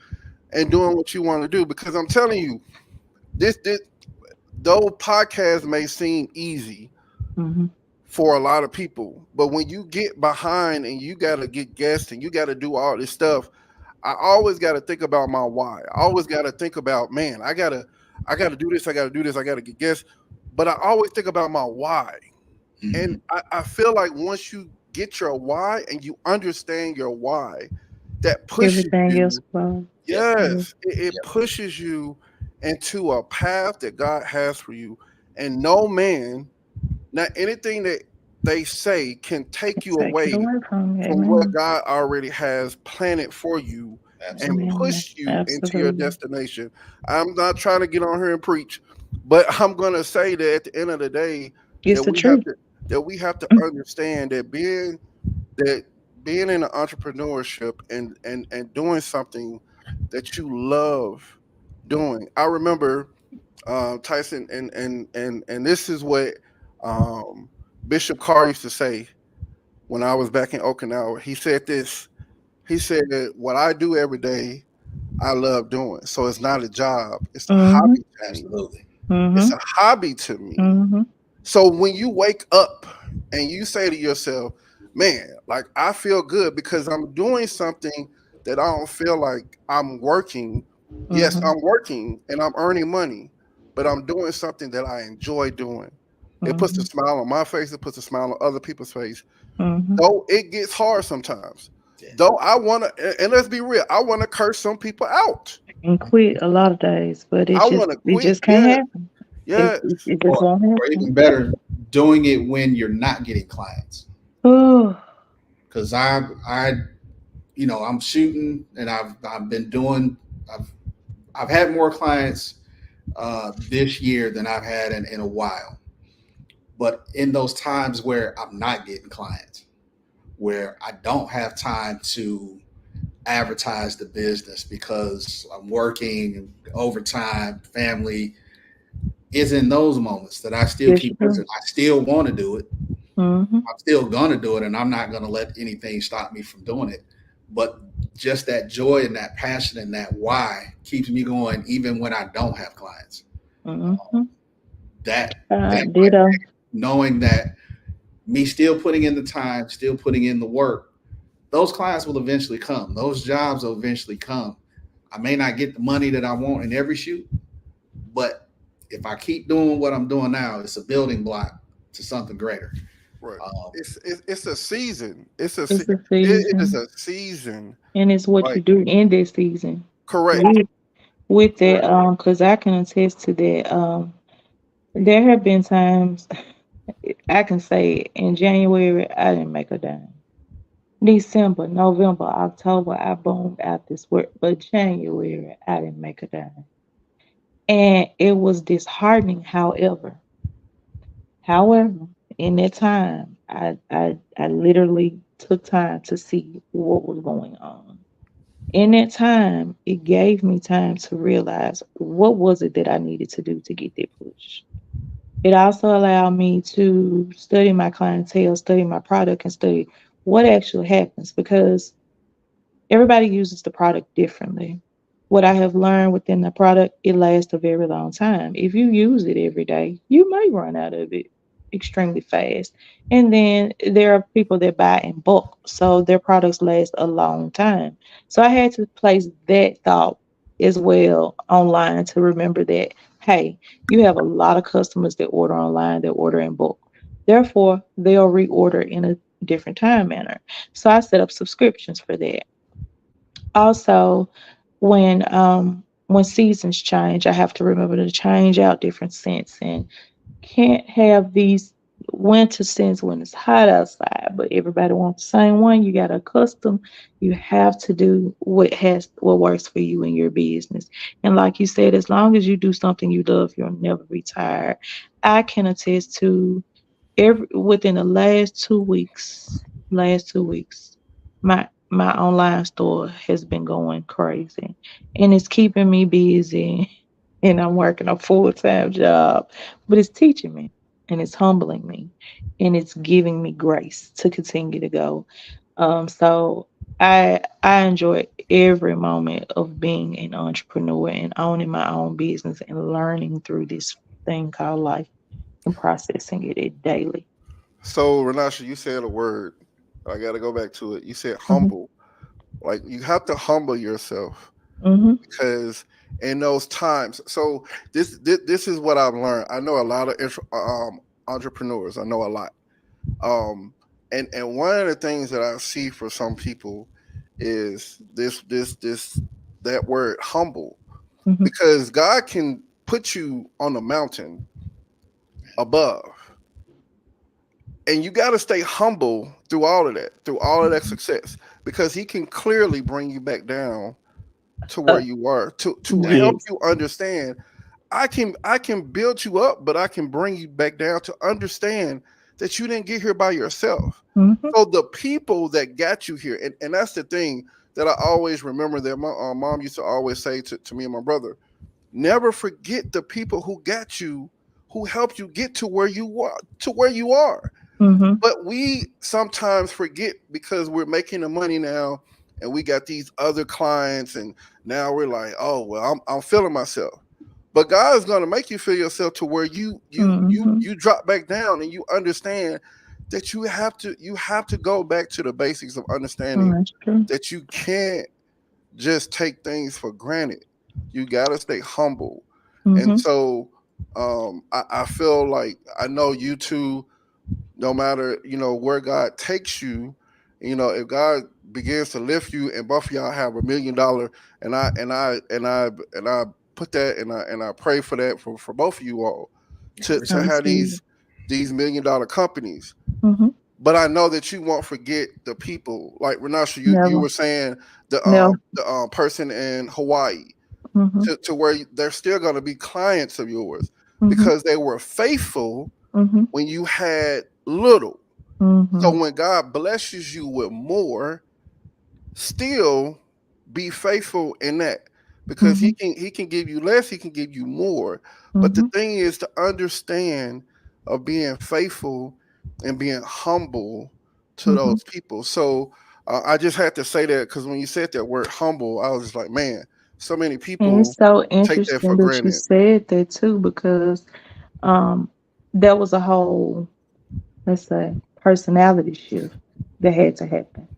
and doing what you want to do? Because I'm telling you, this though podcasts may seem easy for a lot of people, but when you get behind and you got to get guests and you got to do all this stuff, I always got to think about my why. I always got to think about, man, I gotta do this, I gotta do this, I gotta get guests. But I always think about my why. And I feel like once you get your why and you understand your why, that pushes everything you. else well. Yes, it pushes you into a path that God has for you. And no man, not anything that they say can take you Take it away away from me. from what Amen. God already has planted for you and Absolutely. Amen. push you into your Absolutely. destination. I'm not trying to get on here and preach, but I'm gonna say that at the end of the day, It's that the we have truth. to that we have to understand that being in entrepreneurship and doing something that you love doing. I remember Tyson, and this is what um, Bishop Carr used to say when I was back in Okinawa. He said this. He said, "What I do every day, I love doing. So it's not a job. It's a Mm-hmm. hobby to me. Absolutely. It's Mm-hmm. a hobby to me." Mm-hmm. So when you wake up and you say to yourself, "Man, like I feel good because I'm doing something that I don't feel like I'm working." Yes, Mm-hmm. I'm working and I'm earning money, but I'm doing something that I enjoy doing. It puts a Mm-hmm. smile on my face. It puts a smile on other people's face. Mm-hmm. Though it gets hard sometimes. Yeah. Though I want to, and let's be real, I want to curse some people out. And quit a lot of days, but I want to it quit. just can't Yeah, happen. yeah. It just Or, won't or happen. even better, doing it when you're not getting clients. Oh. Because I'm shooting, and I've been doing. I've had more clients this year than I've had in a while. But in those times where I'm not getting clients, where I don't have time to advertise the business because I'm working overtime, family, is in those moments that I still Yes, keep you do. pushing. I still want to do it. Mm-hmm. I'm still gonna do it, and I'm not gonna let anything stop me from doing it. But just that joy and that passion and that why keeps me going, even when I don't have clients. Mm-hmm. That Ditto. knowing that me still putting in the time, still putting in the work, those clients will eventually come. Those jobs will eventually come. I may not get the money that I want in every shoot, but if I keep doing what I'm doing now, it's a building block to something greater. Right. Um, It's a season. It's a It is season, a season. and it's what you Like do in this season. correct. With with that, Correct. because I can attest to that. There have been times I can say in January I didn't make a dime. December, November, October, I boomed out this work, but January I didn't make a dime, and it was disheartening. However, in that time, I literally took time to see what was going on. In that time, it gave me time to realize what was it that I needed to do to get that push. It also allowed me to study my clientele, study my product, and study what actually happens because everybody uses the product differently. What I have learned within the product, it lasts a very long time. If you use it every day, you may run out of it extremely fast. And then there are people that buy in bulk, so their products last a long time. So I had to place that thought as well online to remember that, hey, you have a lot of customers that order online, that order in bulk. Therefore, they'll reorder in a different time manner. So I set up subscriptions for that. Also, when seasons change, I have to remember to change out different scents and can't have these winter scents when it's hot outside, but everybody wants the same one. You got to custom. You have to do what works for you in your business. And like you said, as long as you do something you love, you'll never be tired. I can attest to every within the last 2 weeks, my online store has been going crazy, and it's keeping me busy. And I'm working a full-time job, but it's teaching me, and it's humbling me, and it's giving me grace to continue to go. So I enjoy every moment of being an entrepreneur and owning my own business and learning through this thing called life and processing it daily. So Renasha, you said a word. I got to go back to it. You said Mhm, humble. Like you have to humble yourself mhm, because in those times. So this is what I've learned. I know a lot of entrepreneurs. I know a lot. And one of the things that I see for some people is this that word humble, mhm, because God can put you on a mountain above, And you got to stay humble through all of that success, because he can clearly bring you back down to where you were, to help Yes. you understand. I can build you up, but I can bring you back down to understand that you didn't get here by yourself. Mm-hmm. So the people that got you here, and that's the thing that I always remember, that my mom used to always say to me and my brother: never forget the people who got you, who helped you get to where you are. Mm-hmm. But we sometimes forget, because we're making the money now, and we got these other clients, and now we're like, oh well, I'm feeling myself. But God is going to make you feel yourself to where Mm-hmm. you drop back down, and you understand that you have to go back to the basics of understanding That's true. that you can't just take things for granted. You got to stay humble. And Mm-hmm. so I feel like, I know you two, no matter where God takes you, if God begins to lift you, and both of y'all have $1 million, and I put that, and I pray for that, for both of you all, I to have receive it. these $1 million companies. Mm-hmm. But I know that you won't forget the people. Like Renasha, you Never. were saying, Never. the person in Hawaii, Mm-hmm. to where they're still going to be clients of yours, Mm-hmm. because they were faithful Mm-hmm. when you had little. So Mm-hmm. when God blesses you with more, still be faithful in that, because Mm-hmm. he can give you less, he can give you more. But the Mm-hmm. thing is to understand of being faithful and being humble to Mm-hmm. those people. So I just had to say that, because when you said that word humble, I was just like, man, so many And people it's so take that for interesting that you granted. said that too, because um, there was a whole, let's say, personality shift that had to happen.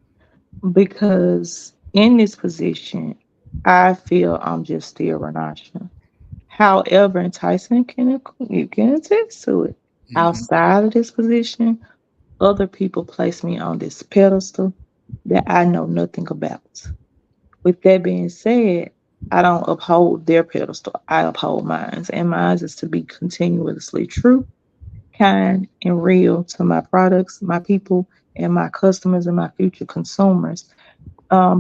Because in this position, I feel I'm just still Renasha. However, and Tyson you can attest to it. Mhm. Outside of this position, other people place me on this pedestal that I know nothing about. With that being said, I don't uphold their pedestal. I uphold mine. And mine is to be continuously true, kind, and real to my products, my people, and my customers and my future consumers.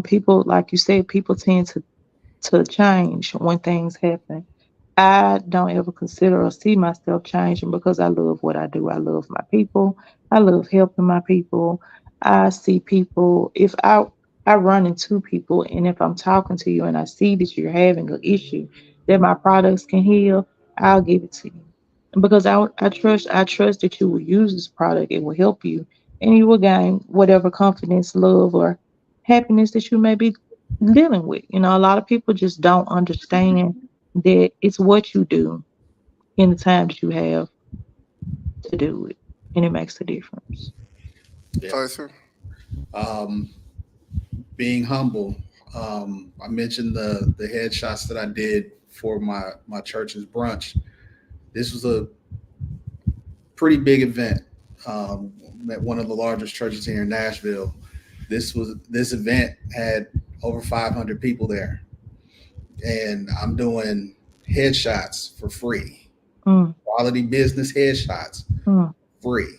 People, like you said, people tend to change when things happen. I don't ever consider or see myself changing, because I love what I do. I love my people. I love helping my people. I see people. If I run into people, and if I'm talking to you and I see that you're having an issue that my products can heal, I'll give it to you, because I trust that you will use this product. It will help you, and you will gain whatever confidence, love, or happiness that you may be dealing with. A lot of people just don't understand that it's what you do in the time that you have to do it, and it makes a difference. Yeah. Tyson? Um, being humble. I mentioned the headshots that I did for my church's brunch. This was a pretty big event at one of the largest churches here in Nashville. This event had over 500 people there, and I'm doing headshots for free, Mm, quality business headshots mm, free.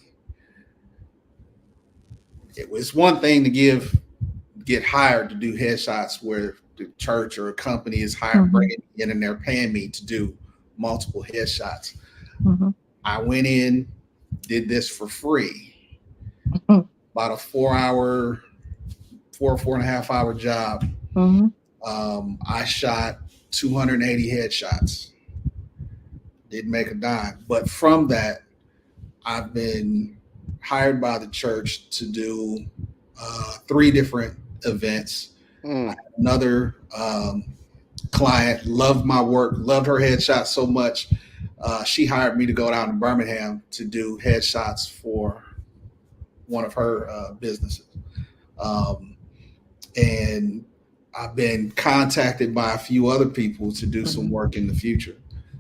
It was one thing to get hired to do headshots where the church or a company is hiring, mm-hmm, bringing me in, and they're paying me to do multiple headshots. mm-hmm, I went in, did this for free, about a 4.5 hour job. mm-hmm, I shot 280 headshots, didn't make a dime. But from that, I've been hired by the church to do 3 different events. Mm. Another client loved my work, loved her headshots so much. She hired me to go down to Birmingham to do headshots for one of her businesses. Um, and I've been contacted by a few other people to do some work in the future.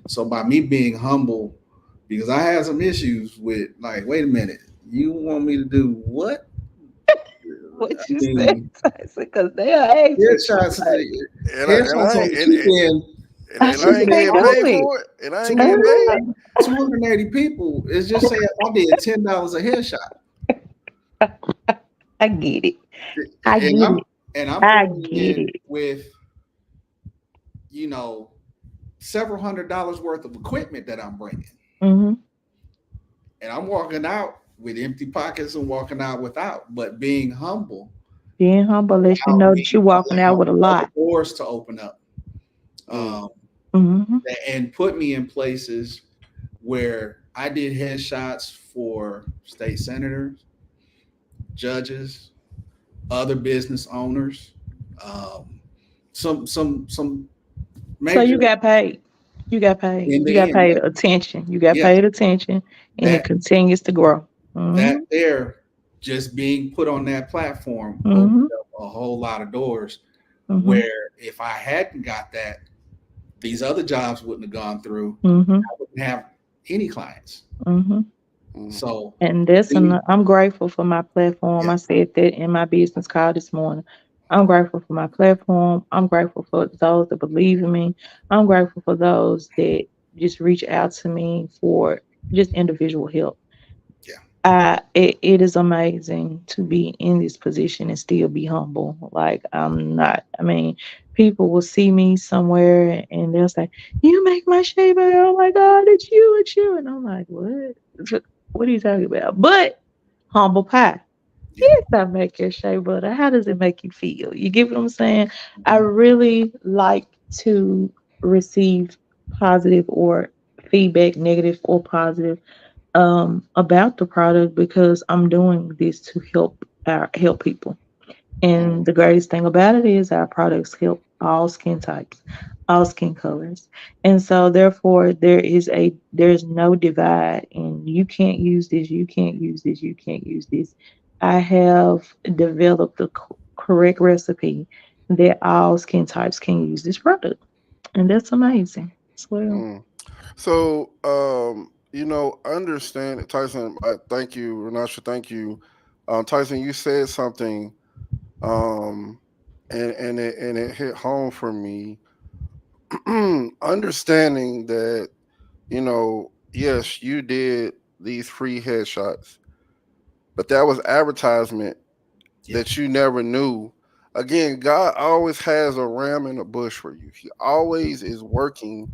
So by me being humble, because I had some issues with, like, wait a minute, you want me to do what? I What you said, mean, Tyson, because they are asking too headshots, much. And I, and headshots I on the and, cheap end. and I ain't getting paid for it, and I ain't getting paid. 280 people is just saying I did $10 a headshot. I get it. I And get I'm it. and I'm I going get in it. with, you know, several $100s worth of equipment that I'm bringing. Mm-hmm. And I'm walking out with empty pockets and walking out without, but being humble Being humble lets you know that you're walking out with a lot. doors to open up. Mm-hmm. And put me in places where I did headshots for state senators, judges, other business owners, some major So you got paid. You got paid. in You the got end. paid attention. You got Yeah, paid attention, and it that continues to grow. Mm-hmm. that there just being put on that platform Mm-hmm. opened up a whole lot of doors Mm-hmm. where if I hadn't got that, these other jobs wouldn't have gone through. Mm-hmm. I wouldn't have any clients. Mm-hmm. So And I'm grateful for my platform. Yeah. I said that in my business call this morning. I'm grateful for my platform. I'm grateful for those that believe in me. I'm grateful for those that just reach out to me for just individual help. It is amazing to be in this position and still be humble. Like I'm not. I mean, people will see me somewhere and they'll say, "You make my shea butter." Oh my God, it's you, and I'm like, "What? What are you talking about?" But humble pie. Yeah. Yes, I make your shea butter. How does it make you feel? You get what I'm saying? I really like to receive positive or feedback, negative or positive, about the product because I'm doing this to help people. And the greatest thing about it is our products help all skin types, all skin colors. And so therefore there's no divide and you can't use this, you can't use this, you can't use this. I have developed the correct recipe that all skin types can use this product. And that's amazing as well. So, understand, Tyson. Thank you, Renasha. Thank you, Tyson. You said something, um, and it hit home for me. Understanding that, yes, you did these free headshots, but that was advertisement that you never knew. Again, God always has a ram in the bush for you. He always is working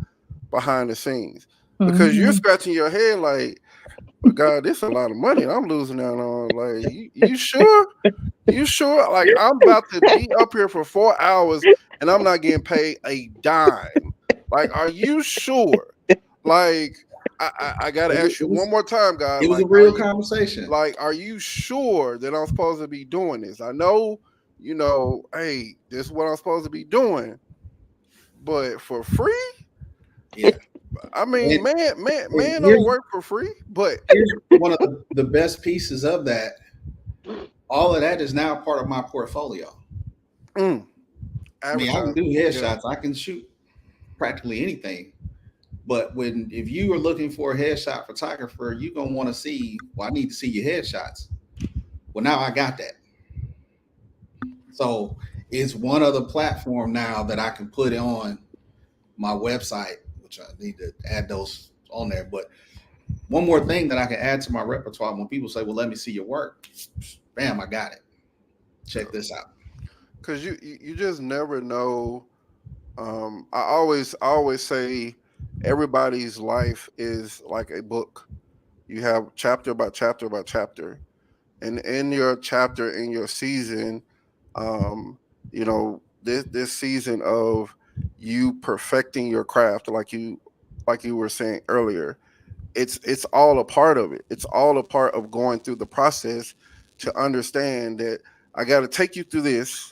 behind the scenes because you're Mhm. scratching your head like, but God, this is a lot of money I'm losing out on. Like, you sure? You sure? Like, I'm about to be up here for 4 hours and I'm not getting paid a dime. Like, are you sure? Like, I gotta ask you one more time, God. It was a Like, real conversation. are you sure that I'm supposed to be doing this? I know, hey, this is what I'm supposed to be doing, but for free? Yeah. I mean, And, man here's, don't work for free, but here's one of the best pieces of that. All of that is now part of my portfolio. I mean, I can do headshots. I can shoot practically anything. But if you are looking for a headshot photographer, you're gonna want to see, well, I need to see your headshots. Well, now I got that. So it's one other platform now that I can put on my website, which I need to add those on there. But one more thing that I can add to my repertoire when people say, well, let me see your work. Bam, I got it. Check this out. because you just never know. I always say everybody's life is like a book. You have chapter by chapter by chapter, and in your chapter, in your season, this season of you perfecting your craft, like you were saying earlier, it's all a part of it. It's all a part of going through the process to understand that I got to take you through this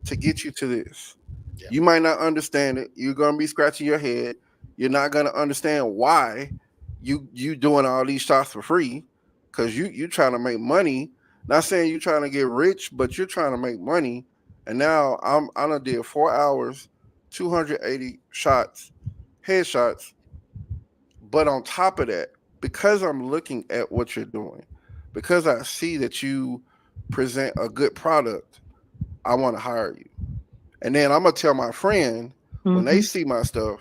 to get you to this. Yeah. You might not understand it. You're gonna be scratching your head. You're not gonna understand why you doing all these shots for free because you trying to make money. Not saying you're trying to get rich, but you're trying to make money. And now I done did 4 hours, 280 shots, headshots. But on top of that, because I'm looking at what you're doing, because I see that you present a good product, I want to hire you. And then I'm gonna tell my friend when they Mhm. see my stuff,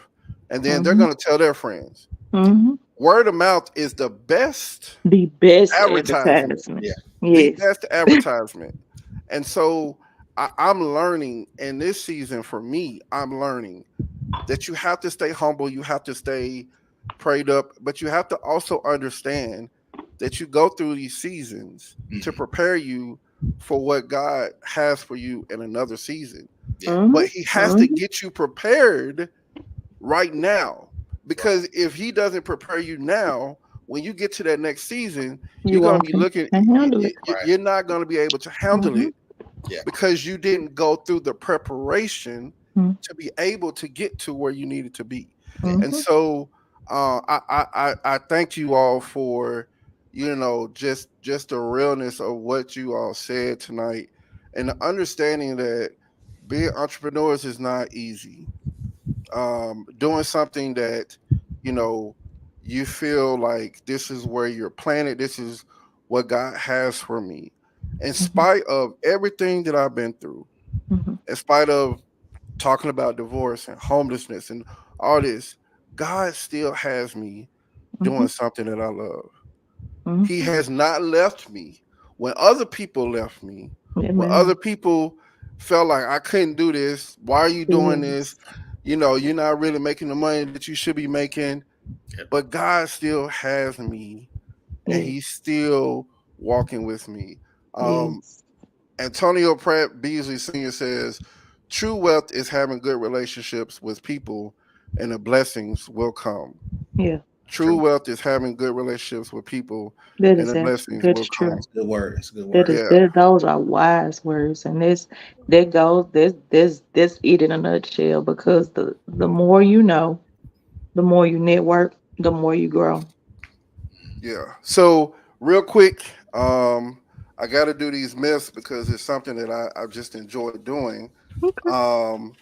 and then they're Mhm. going to tell their friends. Mhm. Word of mouth is the best The best advertisement, advertisement. Yeah. the Yes. best advertisement. And so I'm learning in this season for me, I'm learning that you have to stay humble, you have to stay prayed up, but you have to also understand that you go through these seasons to Mhm. prepare you for what God has for you in another season. Yeah. Mhm. But He has to Mhm. get you prepared right now. Right. Because if He doesn't prepare you now, when you get to that next season, You you're going to won't be can looking, handle it. Right. you're not going to be able to handle Mhm. it Yeah. because you didn't go through the preparation Mhm. to be able to get to where you needed to be. Yeah. And Mhm. so I thank you all for just the realness of what you all said tonight, and the understanding that being entrepreneurs is not easy. Doing something that you know you feel like this is where you're planted, this is what God has for me, in Mhm. spite of everything that I've been through, Mhm. in spite of talking about divorce and homelessness and all this, God still has me doing Mhm. something that I love. He Mhm. has not left me when other people left me, when other Amen. people felt like I couldn't do this. Why are you doing this? Yes. You're not really making the money that you should be making. Yep. But God still has me, and He's Yes. still walking with me. Um, Yes. Antonio Pratt Beasley Sr. says, true wealth is having good relationships with people, and the blessings will come. Yeah. True True. wealth is having good relationships with people, That and is the actually blessings will that's true. come. It's a good word. It's a good That word. is Yeah, that those are wise words, and that goes that's it in a nutshell. Because the more you know, the more you network, the more you grow. yeah. So real quick, I got to do these myths because it's something that I just enjoy doing Okay. um,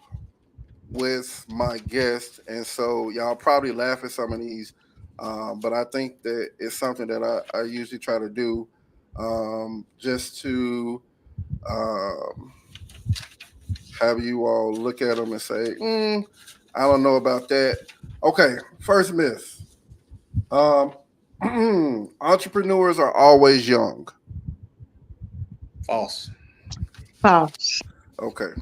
with my guests, and so y'all probably laugh at some of these, but I think that it's something that I usually try to do just to um, have you all look at them and say, I don't know about that. Okay, first myth. Um, entrepreneurs are always young. False. False. Okay.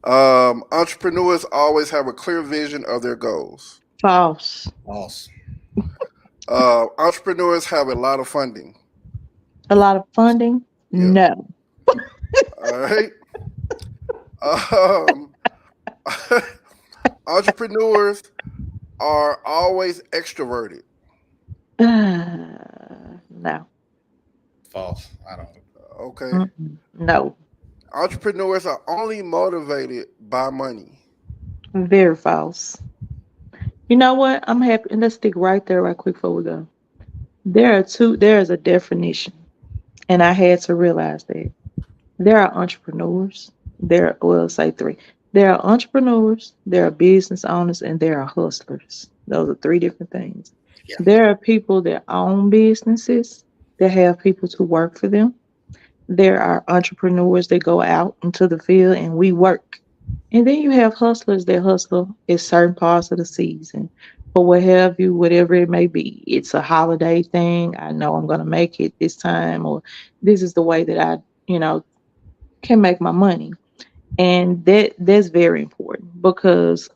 Entrepreneurs always have a clear vision of their goals. False. False. Entrepreneurs have a lot of funding. A lot of funding? Yeah. No. All right. Um, entrepreneurs are always extroverted. No. False. I don't. Okay. Mm-mm. No. Entrepreneurs are only motivated by money. Very false. You know what? I'm happy. And let's stick right there, right quick before we go. There is a definition, and I had to realize that. There are entrepreneurs. Well, say three. There are entrepreneurs, there are business owners, and there are hustlers. Those are three different things. Yeah. There are people that own businesses that have people to work for them. There are entrepreneurs that go out into the field and we work. And then you have hustlers that hustle at certain parts of the season or what have you, whatever it may be. It's a holiday thing. I know I'm going to make it this time, or this is the way that I can make my money. And that's very important because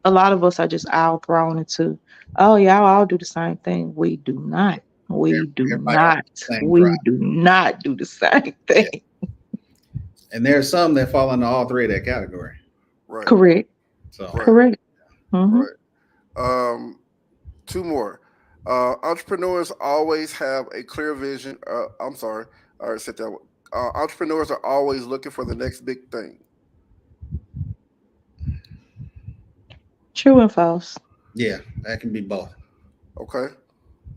a lot of us are just all thrown into, oh, y'all all do the same thing. We do not. We do Everybody don't have not. the same drive. We do not do the same Yeah. thing. And there's some that fall into all three of that category. Right. Correct. So Right. Correct. Hmm. Right. Two more. Entrepreneurs always have a clear vision. I'm sorry. All right, sit down. Entrepreneurs are always looking for the next big thing. True and false. yeah, that can be both. Okay.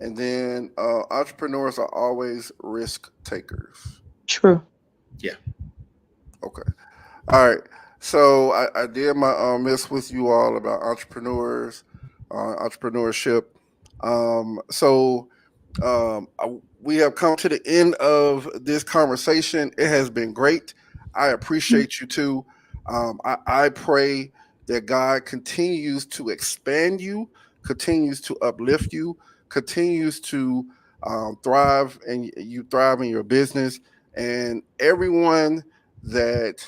And then entrepreneurs are always risk takers. True. Yeah. Okay. All right. So I did my miss with you all about entrepreneurs, entrepreneurship. So we have come to the end of this conversation. It has been great. I appreciate you too. I pray that God continues to expand you, continues to uplift you, continues to thrive, and you thrive in your business. And everyone that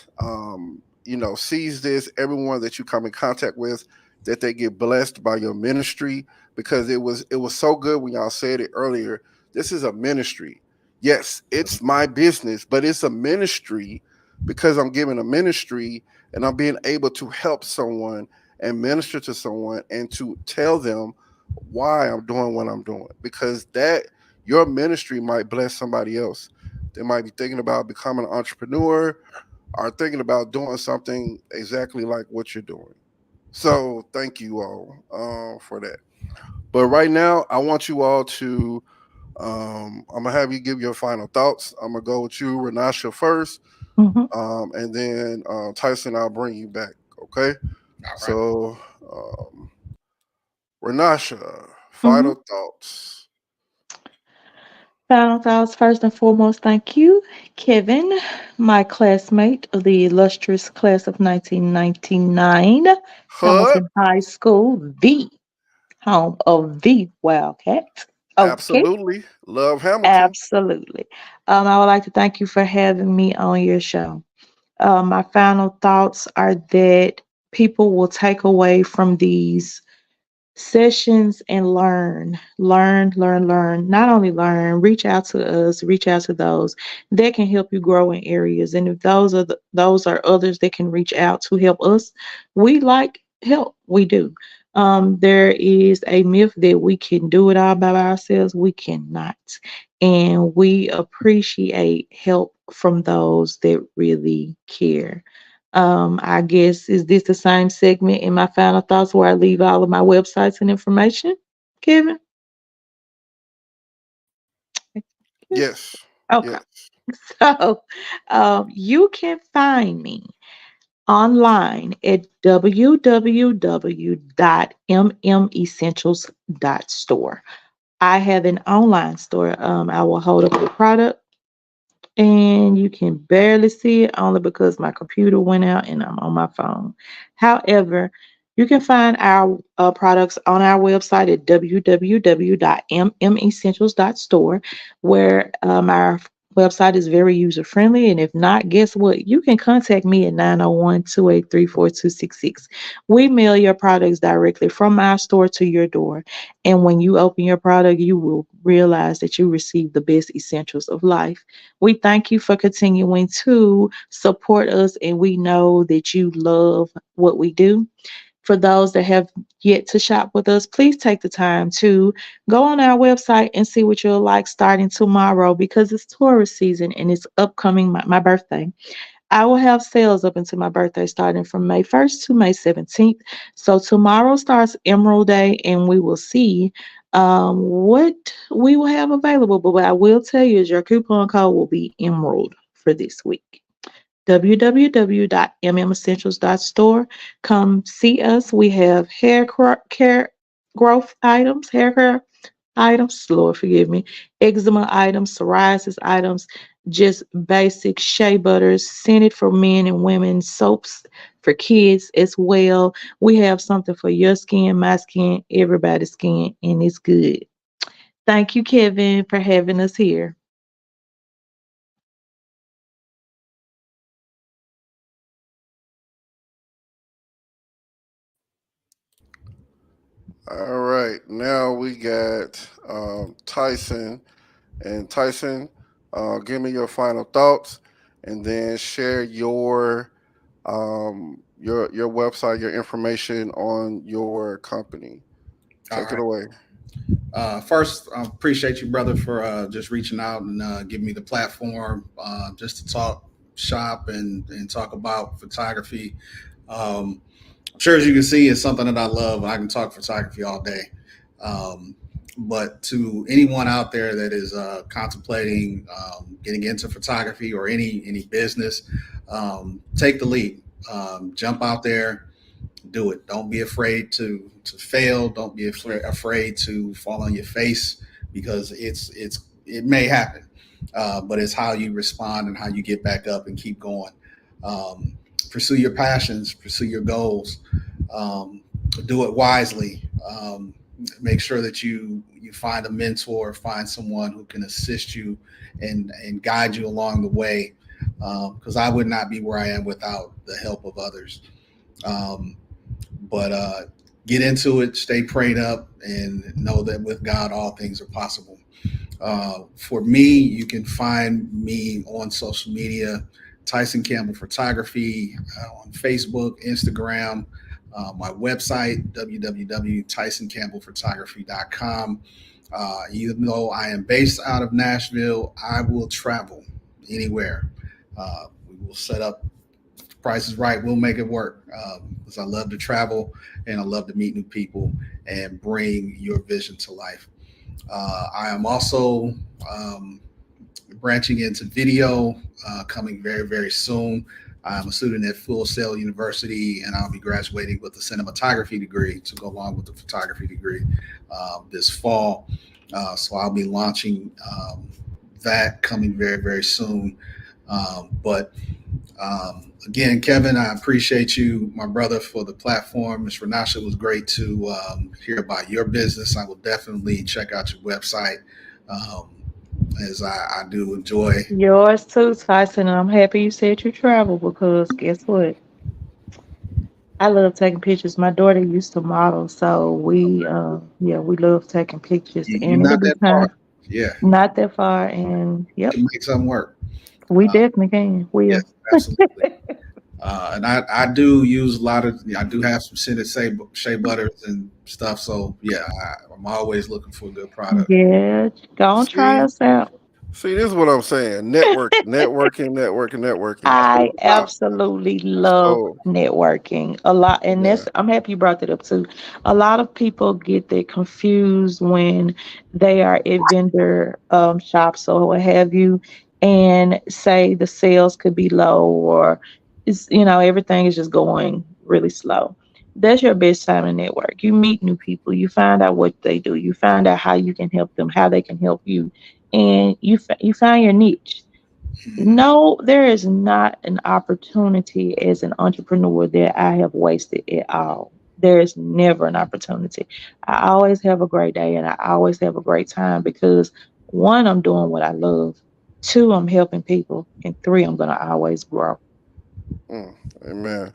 sees this, everyone that you come in contact with, that they get blessed by your ministry, because it was so good when y'all said it earlier. This is a ministry. Yes, it's my business, but it's a ministry because I'm giving a ministry and I'm being able to help someone and minister to someone and to tell them why I'm doing what I'm doing, because that your ministry might bless somebody else. They might be thinking about becoming an entrepreneur or thinking about doing something exactly like what you're doing. So thank you all for that. But right now, I want you all to. I'm gonna have you give your final thoughts. I'm gonna go with you, Renasha, first, Mhm. and then Tyson. I'll bring you back. Okay. All right. So, Renasha, Mhm. final thoughts. Final thoughts first and foremost, thank you, Kevin, my classmate of the illustrious class of 1999, Hud, Hamilton High School, the home of the Wildcats. Okay, absolutely. Love Hamilton. absolutely. I would like to thank you for having me on your show. My final thoughts are that people will take away from these sessions and learn, not only learn, reach out to us, reach out to those that can help you grow in areas. And if those are others that can reach out to help us, we like help, we do. There is a myth that we can do it all by ourselves. We cannot, and we appreciate help from those that really care. I guess, is this the same segment in my final thoughts where I leave all of my websites and information, Kevin? Yes. Yes. Okay. Yes. So you can find me online at www.mmessentials.store. I have an online store. I will hold up the product and you can barely see it only because my computer went out and I'm on my phone. However, you can find our products on our website at www.mmessentials.store, where our website is very user friendly. And if not, guess what? You can contact me at 901-283-4266. We mail your products directly from our store to your door. And when you open your product, you will realize that you received the best essentials of life. We thank you for continuing to support us, and we know that you love what we do. For those that have yet to shop with us, please take the time to go on our website and see what you'll like starting tomorrow because it's tourist season and it's upcoming my birthday. I will have sales up until my birthday starting from May 1st to May 17th. So tomorrow starts Emerald Day and we will see what we will have available. But what I will tell you is your coupon code will be Emerald for this week. www.mmessentials.store. Come see us. We have care growth items, hair care items, Lord forgive me, eczema items, psoriasis items, just basic shea butters, scented for men and women, soaps for kids as well. We have something for your skin, my skin, everybody's skin, and it's good. Thank you, Kevin, for having us here. All right. Now we got Tyson. And Tyson, give me your final thoughts, and then share your website, your information on your company. All Take it right. away. First, I appreciate you, brother, for just reaching out and giving me the platform just to talk shop and talk about photography. I'm sure, as you can see, it's something that I love. I can talk photography all day. Um, but to anyone out there that is contemplating getting into photography or any business, take the leap. Jump out there, do it. Don't be afraid to fail. Don't be afraid to fall on your face because it may happen, but it's how you respond and how you get back up and keep going. Pursue your passions, pursue your goals. do it wisely. Make sure that you find a mentor, find someone who can assist you and guide you along the way. Because I would not be where I am without the help of others. But get into it, stay prayed up, and know that with God, all things are possible. For me, you can find me on social media, Tyson Campbell Photography, on Facebook, Instagram, my website, www.tysoncampbellphotography.com. Even though I am based out of Nashville, I will travel anywhere. We will set up, if the price is right, we'll make it work, because I love to travel and I love to meet new people and bring your vision to life. I am also branching into video, coming very, very soon. I'm a student at Full Sail University, and I'll be graduating with a cinematography degree to go along with the photography degree this fall. So I'll be launching that coming very, very soon. But again, Kevin, I appreciate you, my brother, for the platform. Ms. Renasha, it was great to hear about your business. I will definitely check out your website, as I do enjoy. Yours too, Tyson. And I'm happy you said you travel because guess what? I love taking pictures. My daughter used to model, so yeah, we love taking pictures, You're and it'll not be that far. time Yeah, not that far, and you yep, can make something work. we Uh, definitely can. yes, Will. absolutely. And I do use a lot of, I do have some scented shea butters and stuff. So yeah, I'm always looking for a good product. Yeah, go and try See, us out. see, this is what I'm saying. Networking. I Uh, absolutely love So networking a lot, and yeah, that's I'm happy you brought that up too. A lot of people get that confused when they are at vendor shops or what have you, and say the sales could be low or it's everything is just going really slow. That's your best time to network. You meet new people, you find out what they do, you find out how you can help them, how they can help you, and you find your niche. Mhm. No, there is not an opportunity as an entrepreneur that I have wasted at all. There is never an opportunity. I always have a great day and I always have a great time because one, I'm doing what I love. Two, I'm helping people. And three, I'm going to always grow. mm, amen.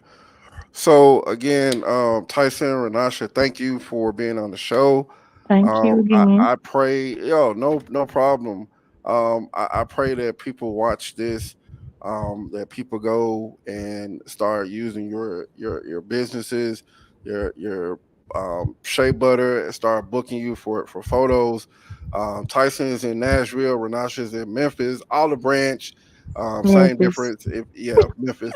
So again, Tyson, Renasha, thank you for being on the show. Thank you again. I pray, no problem. I pray that people watch this, that people go and start using your businesses, your shea butter, and start booking you for photos. Tyson is in Nashville, Renasha is in Memphis, Olive Branch, same Memphis. difference. If yeah, Memphis.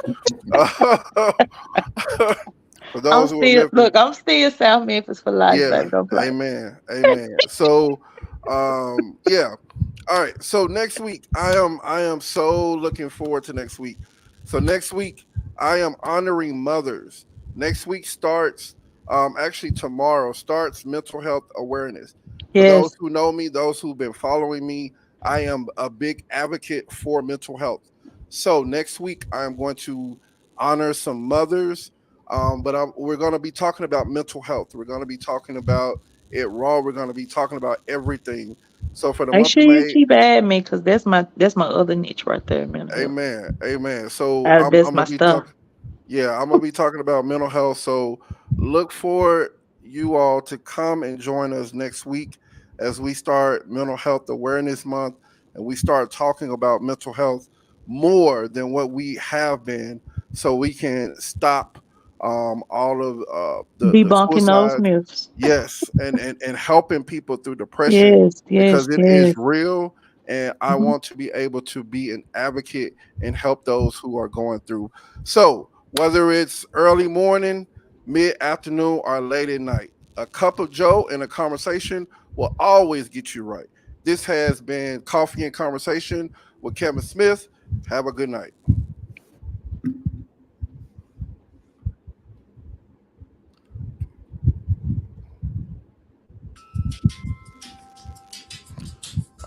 For I'm those who are still Memphis, look, I'm still South Memphis for life, yeah, baby. Don't play. amen. So, yeah. All right. So next week, I am so looking forward to next week. So next week, I am honoring mothers. Next week starts, actually tomorrow starts mental health awareness. For those Yes. who know me, those who've been following me, I am a big advocate for mental health. So next week, I am going to honor some mothers, but we're going to be talking about mental health. We're going to be talking about it raw. We're going to be talking about everything. So for the Make month of sure you May, keep at me because that's my other niche right there, mental health. amen. So That's I'm my gonna be stuff. talking. Yeah, I'm gonna be talking about mental health. So look for you all to come and join us next week as we start Mental Health Awareness Month and we start talking about mental health more than what we have been, so we can stop all of the Debunking those suicides. myths. Yes, and helping people through depression Yes, because yes, it is yes. real, and I Mhm. want to be able to be an advocate and help those who are going through. So whether it's early morning, mid afternoon, or late at night, a cup of Joe and a conversation will always get you right. This has been Coffee and Conversation with Kevin Smith. Have a good night.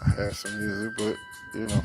I had some music, but you know.